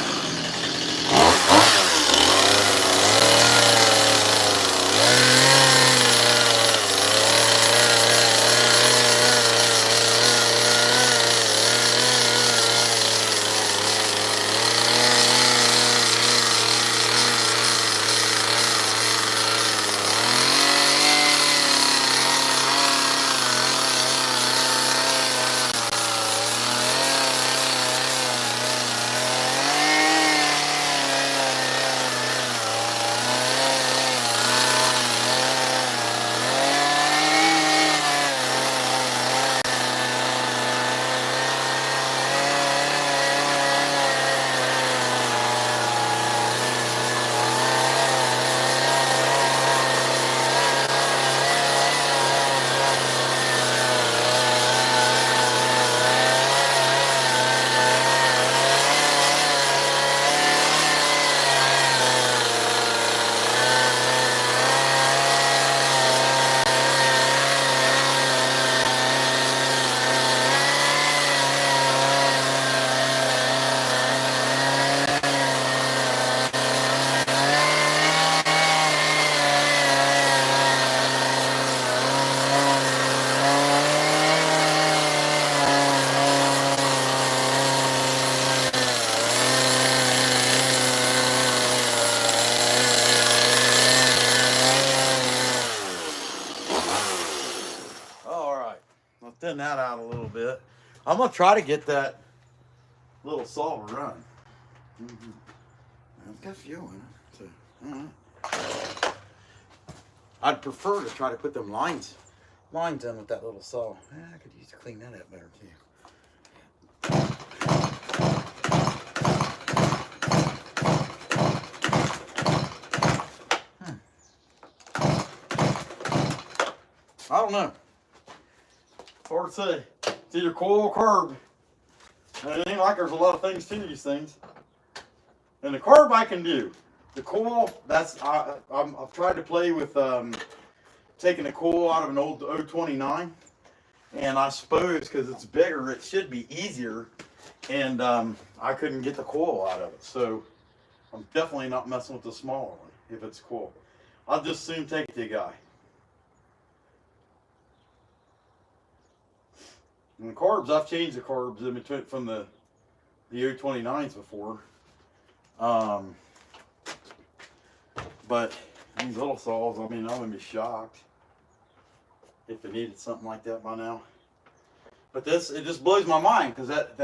Thin that out a little bit. I'm gonna try to get that little saw to run. I've got fuel in it, so I'd prefer to try to put them lines in with that little saw. I could use to clean that up better too. I don't know. Hard to say. It's either coil or carb. And it ain't like there's a lot of things to these things. And the carb I can do. The coil, I've tried to play with taking the coil out of an old 029. And I suppose because it's bigger, it should be easier. And I couldn't get the coil out of it. So I'm definitely not messing with the smaller one if it's coil. I'll just soon take it to a guy. And the carbs, I've changed the carbs in between from the 029s before. But these little saws, I mean, I wouldn't be shocked if it needed something like that by now. But this, it just blows my mind because that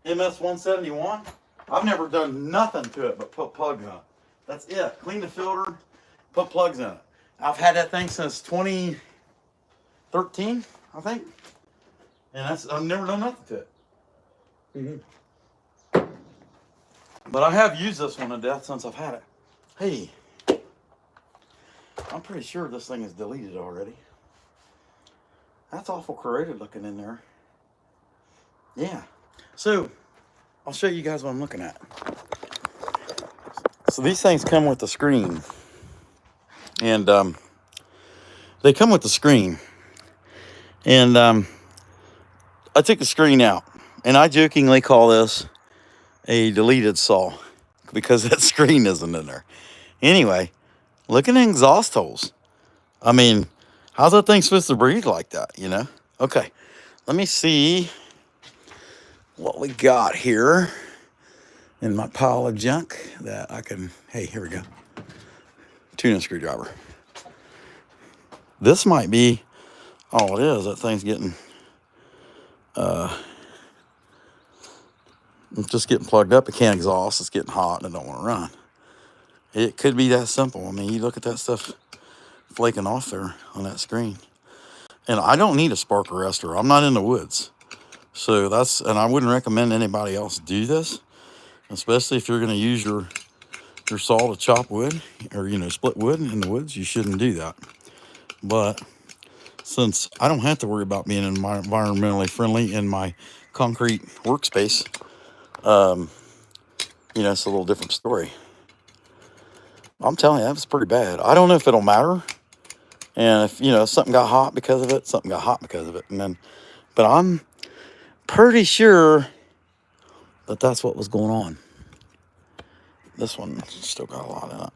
MS-171, I've never done nothing to it but put plugs in it. That's it. Clean the filter, put plugs in it. I've had that thing since 2013, I think. And I've never done nothing to it. But I have used this one to death since I've had it. Hey, I'm pretty sure this thing is deleted already. That's awful corroded looking in there. Yeah. So I'll show you guys what I'm looking at. So these things come with the screen. And they come with the screen. And I took the screen out. And I jokingly call this a deleted saw because that screen isn't in there. Anyway, look at the exhaust holes. I mean, how's that thing supposed to breathe like that, you know? Okay, let me see what we got here in my pile of junk that I can, hey, here we go. Tuning screwdriver. This might be all it is. That thing's getting, it's just getting plugged up. It can't exhaust. It's getting hot and I don't want to run. It could be that simple. I mean, you look at that stuff flaking off there on that screen. And I don't need a spark arrestor. I'm not in the woods. So and I wouldn't recommend anybody else do this, especially if you're going to use your saw to chop wood or, you know, split wood in the woods. You shouldn't do that. But since I don't have to worry about being environmentally friendly in my concrete workspace, you know, it's a little different story. I'm telling you, that was pretty bad. I don't know if it'll matter. And if, you know, something got hot because of it, something got hot because of it. And then, but I'm pretty sure that that's what was going on. This one still got a lot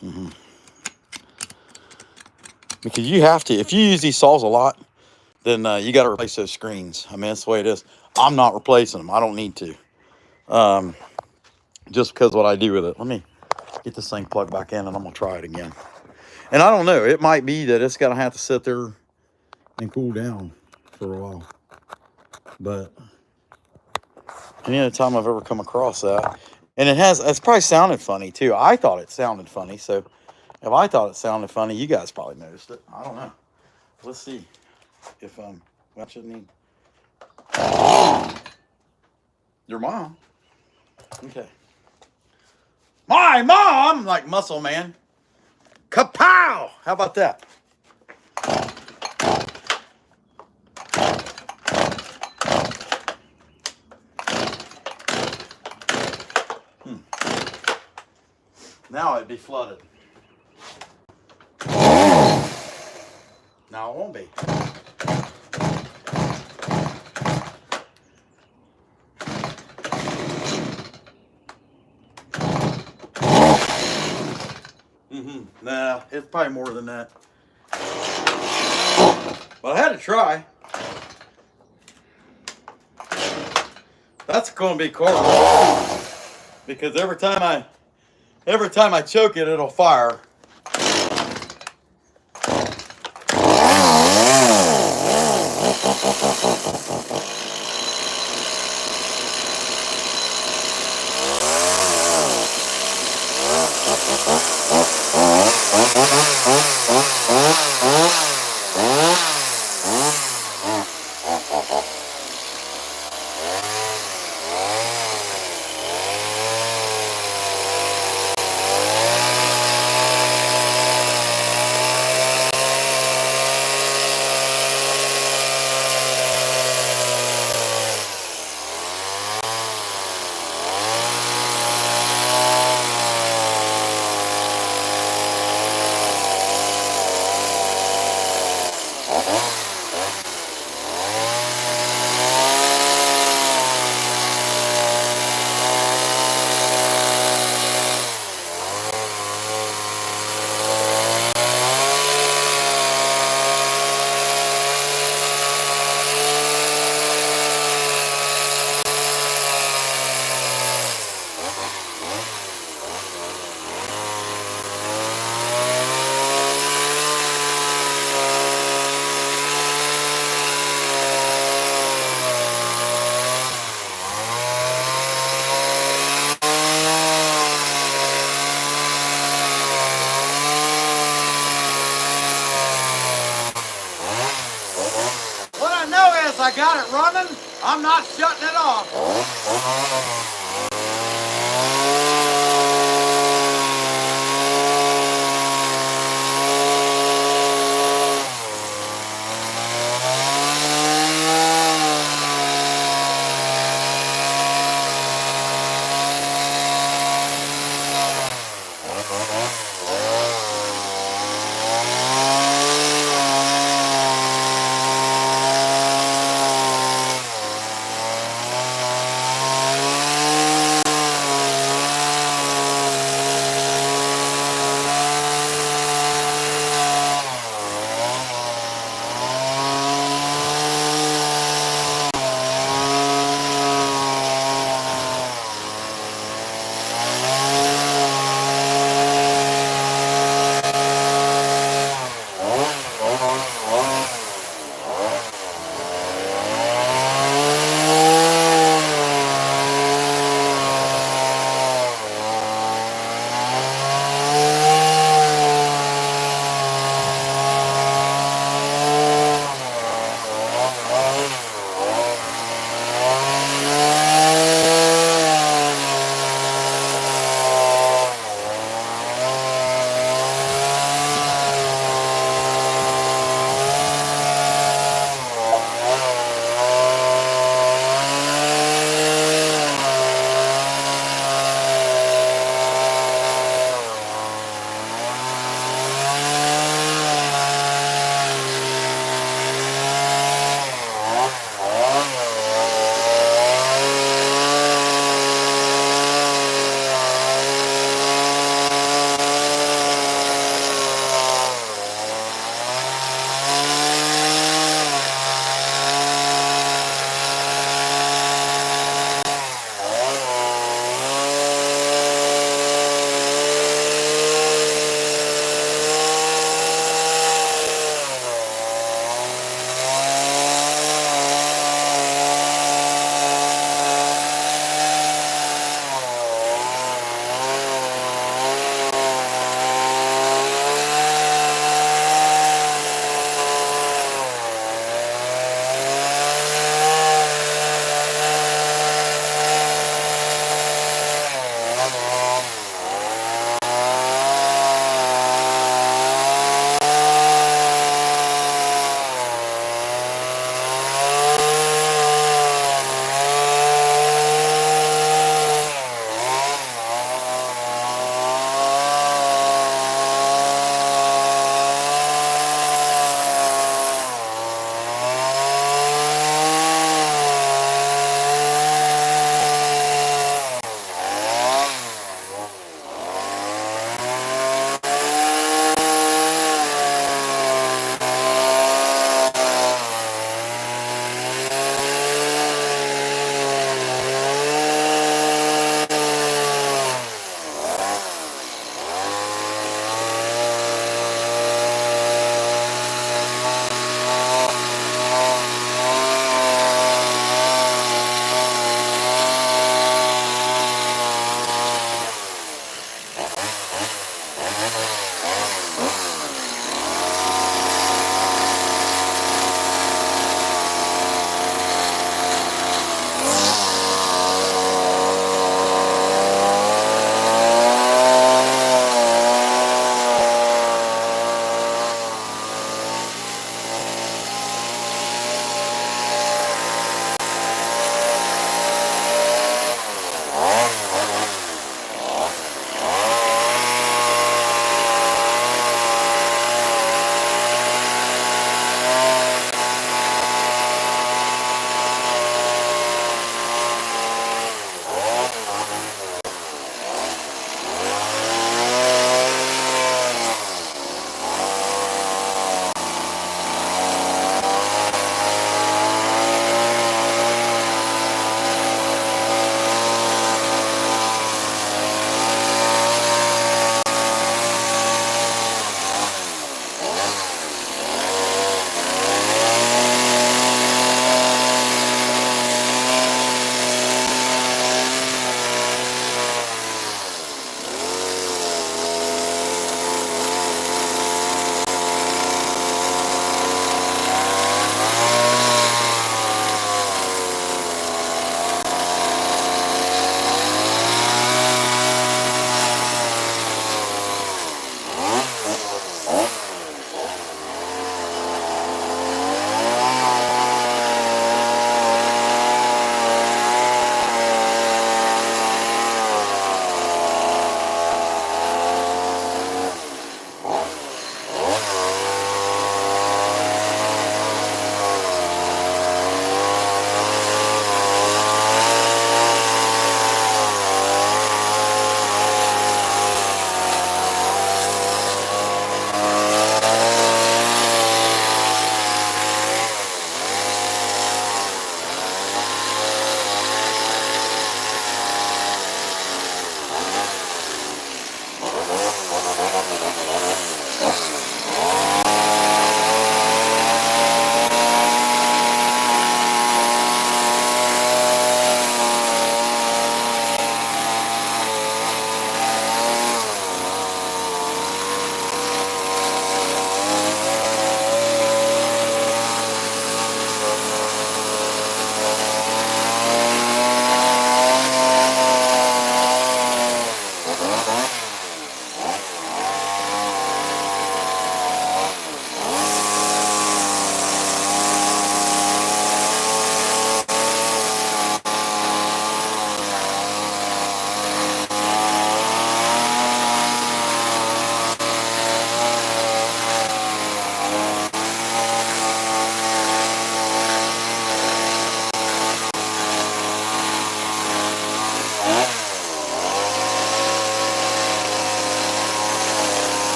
in it. Because you have to, if you use these saws a lot, then you got to replace those screens. I mean, that's the way it is. I'm not replacing them. I don't need to. Just because of what I do with it. Let me get this thing plugged back in and I'm going to try it again. And I don't know. It might be that it's going to have to sit there and cool down for a while. But any other time I've ever come across that. And it's probably sounded funny too. I thought it sounded funny. So if I thought it sounded funny, you guys probably noticed it. I don't know. Let's see if what you need. Your mom. Okay. My mom, like Muscle Man. Kapow! How about that? Now it'd be flooded. Now it won't be. Nah, it's probably more than that. But I had to try. That's going to be carbon. Because every time I choke it, it'll fire. I got it running. I'm not shutting it off.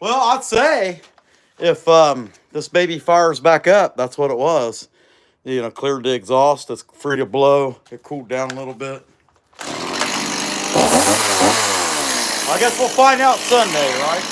Well, I'd say if this baby fires back up, that's what it was. You know, cleared the exhaust. It's free to blow. It cooled down a little bit. I guess we'll find out Sunday, right?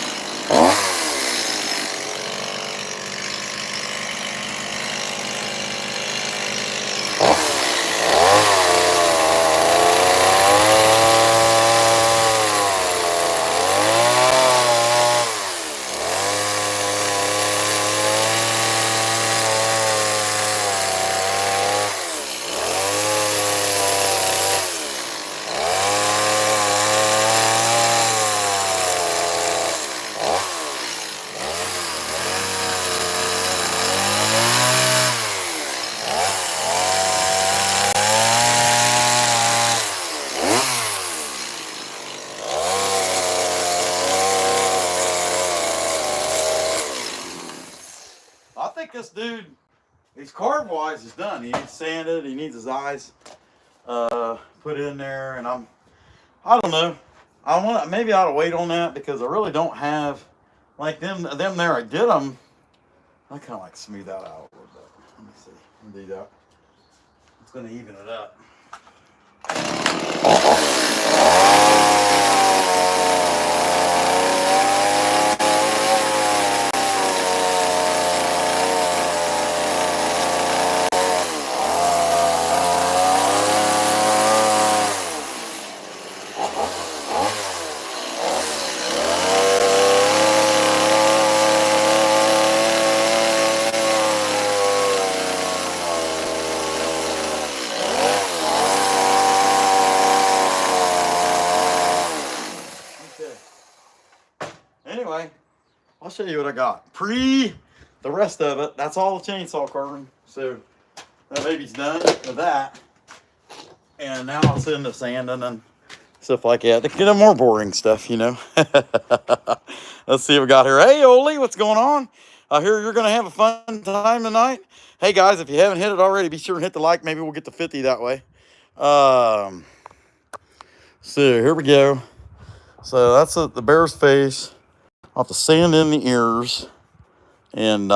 I think this dude, he's carb wise, is done. He needs sanded. He needs his eyes put in there, and I don't know. Maybe I ought to wait on that because I really don't have like them there. I did them. I kind of like smooth that out a little bit. Let me see. Let me do that. It's going to even it up. Anyway, I'll show you what I got. The rest of it, that's all the chainsaw carving. So that baby's done with that. And now I'll send the sanding and stuff like that. To get more boring stuff, you know. Let's see what we got here. Hey, Oli, what's going on? I hear you're going to have a fun time tonight. Hey, guys, if you haven't hit it already, be sure and hit the like. Maybe we'll get to 50 that way. So here we go. So that's the bear's face. I'll have to sand in the ears and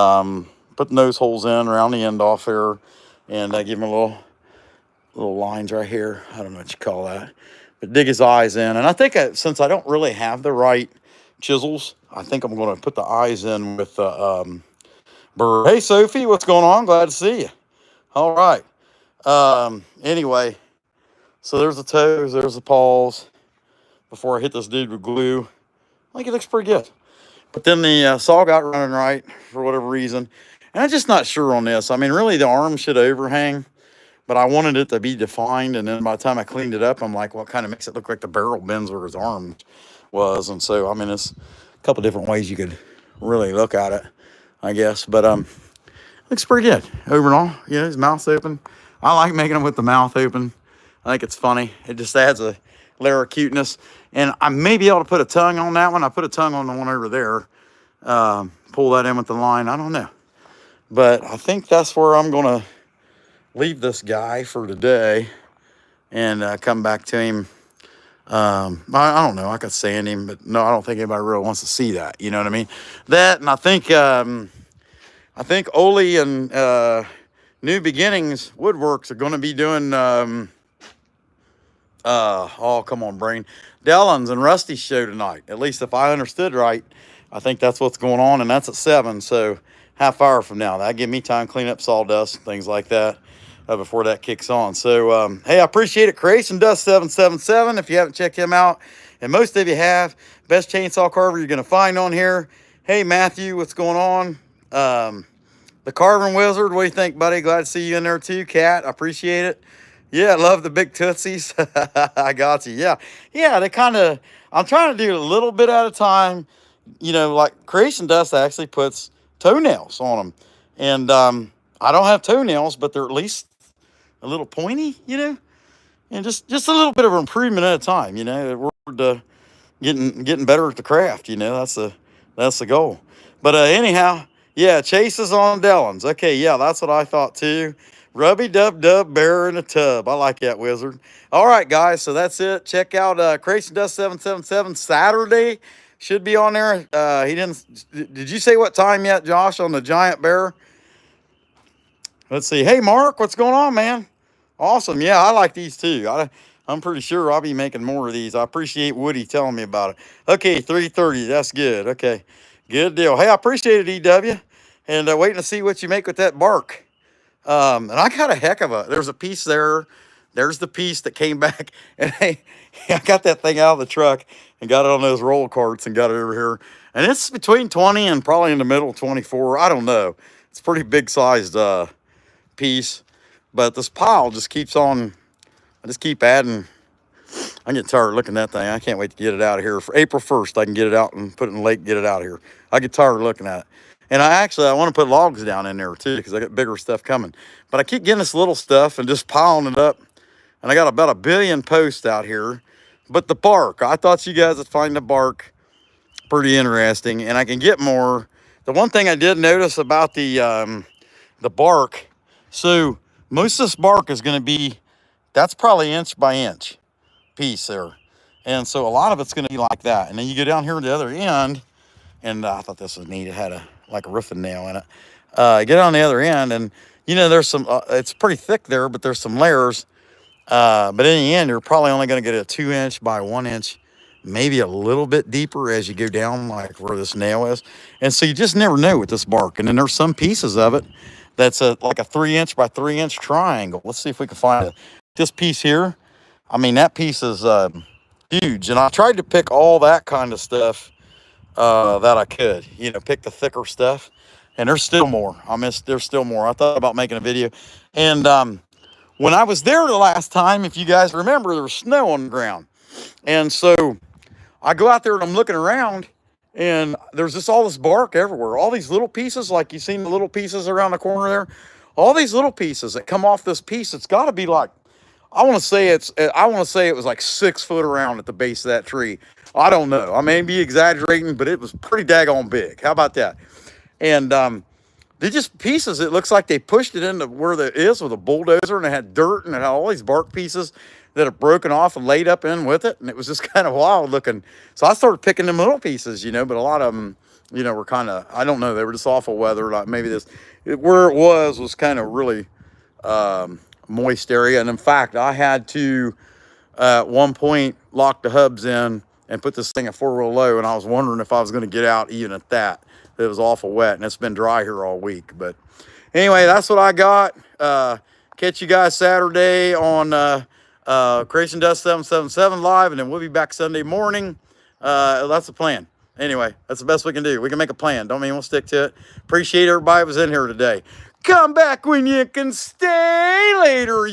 put the nose holes in around the end off here, and give him a little lines right here. I don't know what you call that, but dig his eyes in. And I think since I don't really have the right chisels, I think I'm going to put the eyes in with the burr. Hey, Sophie, what's going on? Glad to see you. All right. Anyway, so there's the toes, there's the paws. Before I hit this dude with glue, I think it looks pretty good. But then the saw got running right for whatever reason. And I'm just not sure on this. I mean, really, the arm should overhang, but I wanted it to be defined. And then by the time I cleaned it up, I'm like, well, it kind of makes it look like the barrel bends where his arm was. And so, I mean, it's a couple different ways you could really look at it, I guess. But looks pretty good overall. Yeah, his mouth's open. I like making them with the mouth open. I think it's funny. It just adds a layer of cuteness. And I may be able to put a tongue on that one. I put a tongue on the one over there. Pull that in with the line. I don't know. But I think that's where I'm going to leave this guy for today and come back to him. I don't know. I could sand him, but no, I don't think anybody really wants to see that. You know what I mean? That, and I think Oli and New Beginnings Woodworks are going to be doing... oh, come on, brain. Dellon's and Rusty's show tonight. At least if I understood right, I think that's what's going on, and that's at 7, so half hour from now. That'll give me time to clean up sawdust and things like that before that kicks on. So, hey, I appreciate it. Creation Dust 777, if you haven't checked him out, and most of you have. Best chainsaw carver you're going to find on here. Hey, Matthew, what's going on? The Carving Wizard, what do you think, buddy? Glad to see you in there too. Kat, I appreciate it. Yeah, I love the big tootsies. I got you. Yeah, they kind of, I'm trying to do it a little bit at a time. You know, like Creation Dust actually puts toenails on them. And I don't have toenails, but they're at least a little pointy, you know. And just a little bit of improvement at a time, you know. We're getting better at the craft, you know. That's the goal. But anyhow, yeah, Chase is on Dellon's. Okay, yeah, that's what I thought too. Rubby Dub Dub Bear in a Tub. I like that, Wizard. All right, guys, so that's it. Check out Creation Dust 777 Saturday, should be on there. He didn't. Did you say what time yet, Josh, on the giant bear? Let's see. Hey, Mark, what's going on, man? Awesome. Yeah, I like these too. I'm pretty sure I'll be making more of these. I appreciate Woody telling me about it. Okay, 3:30. That's good. Okay, good deal. Hey, I appreciate it, EW. And waiting to see what you make with that bark. And I got a heck of a, there's a piece there. There's the piece that came back. And hey, I got that thing out of the truck and got it on those roll carts and got it over here. And it's between 20 and probably in the middle 24. I don't know. It's a pretty big sized piece. But this pile just keeps on, I just keep adding. I get tired looking at that thing. I can't wait to get it out of here. For April 1st, I can get it out and put it in the lake, get it out of here. I get tired looking at it. And I want to put logs down in there too, because I got bigger stuff coming. But I keep getting this little stuff and just piling it up. And I got about 1 billion posts out here. But the bark, I thought you guys would find the bark pretty interesting. And I can get more. The one thing I did notice about the bark, so most of this bark is going to be, that's probably inch by inch piece there. And so a lot of it's going to be like that. And then you go down here to the other end, and I thought this was neat. It had like a roofing nail in it. Get on the other end, and you know, there's some, it's pretty thick there, but there's some layers. But in the end, you're probably only going to get a 2 inch by 1 inch, maybe a little bit deeper as you go down, like where this nail is. And so you just never know with this bark. And then there's some pieces of it that's like a 3 inch by 3 inch triangle. Let's see if we can find it. This piece here, I mean, that piece is huge. And I tried to pick all that kind of stuff that I could, you know, pick the thicker stuff. And there's still more. There's still more. I thought about making a video. And when I was there the last time, if you guys remember, there was snow on the ground. And so I go out there and I'm looking around, and there's just all this bark everywhere. All these little pieces, like you've seen the little pieces around the corner there. All these little pieces that come off this piece, it's got to be like, I want to say it was like 6 foot around at the base of that tree. I don't know. I may be exaggerating, but it was pretty daggone big. How about that? And they're just pieces. It looks like they pushed it into where it is with a bulldozer, and it had dirt and it had all these bark pieces that have broken off and laid up in with it. And it was just kind of wild looking. So I started picking them little pieces, you know, but a lot of them, you know, were kind of, I don't know, they were just awful weather. Like maybe where it was kind of really moist area. And in fact, I had to, at one point, lock the hubs in and put this thing at 4-wheel low. And I was wondering if I was going to get out even at that. It was awful wet, and it's been dry here all week. But anyway, that's what I got. Catch you guys Saturday on Creation Dust 777 live, and then we'll be back Sunday morning. That's the plan. Anyway, that's the best we can do. We can make a plan. Don't mean we'll stick to it. Appreciate everybody who was in here today. Come back when you can stay later,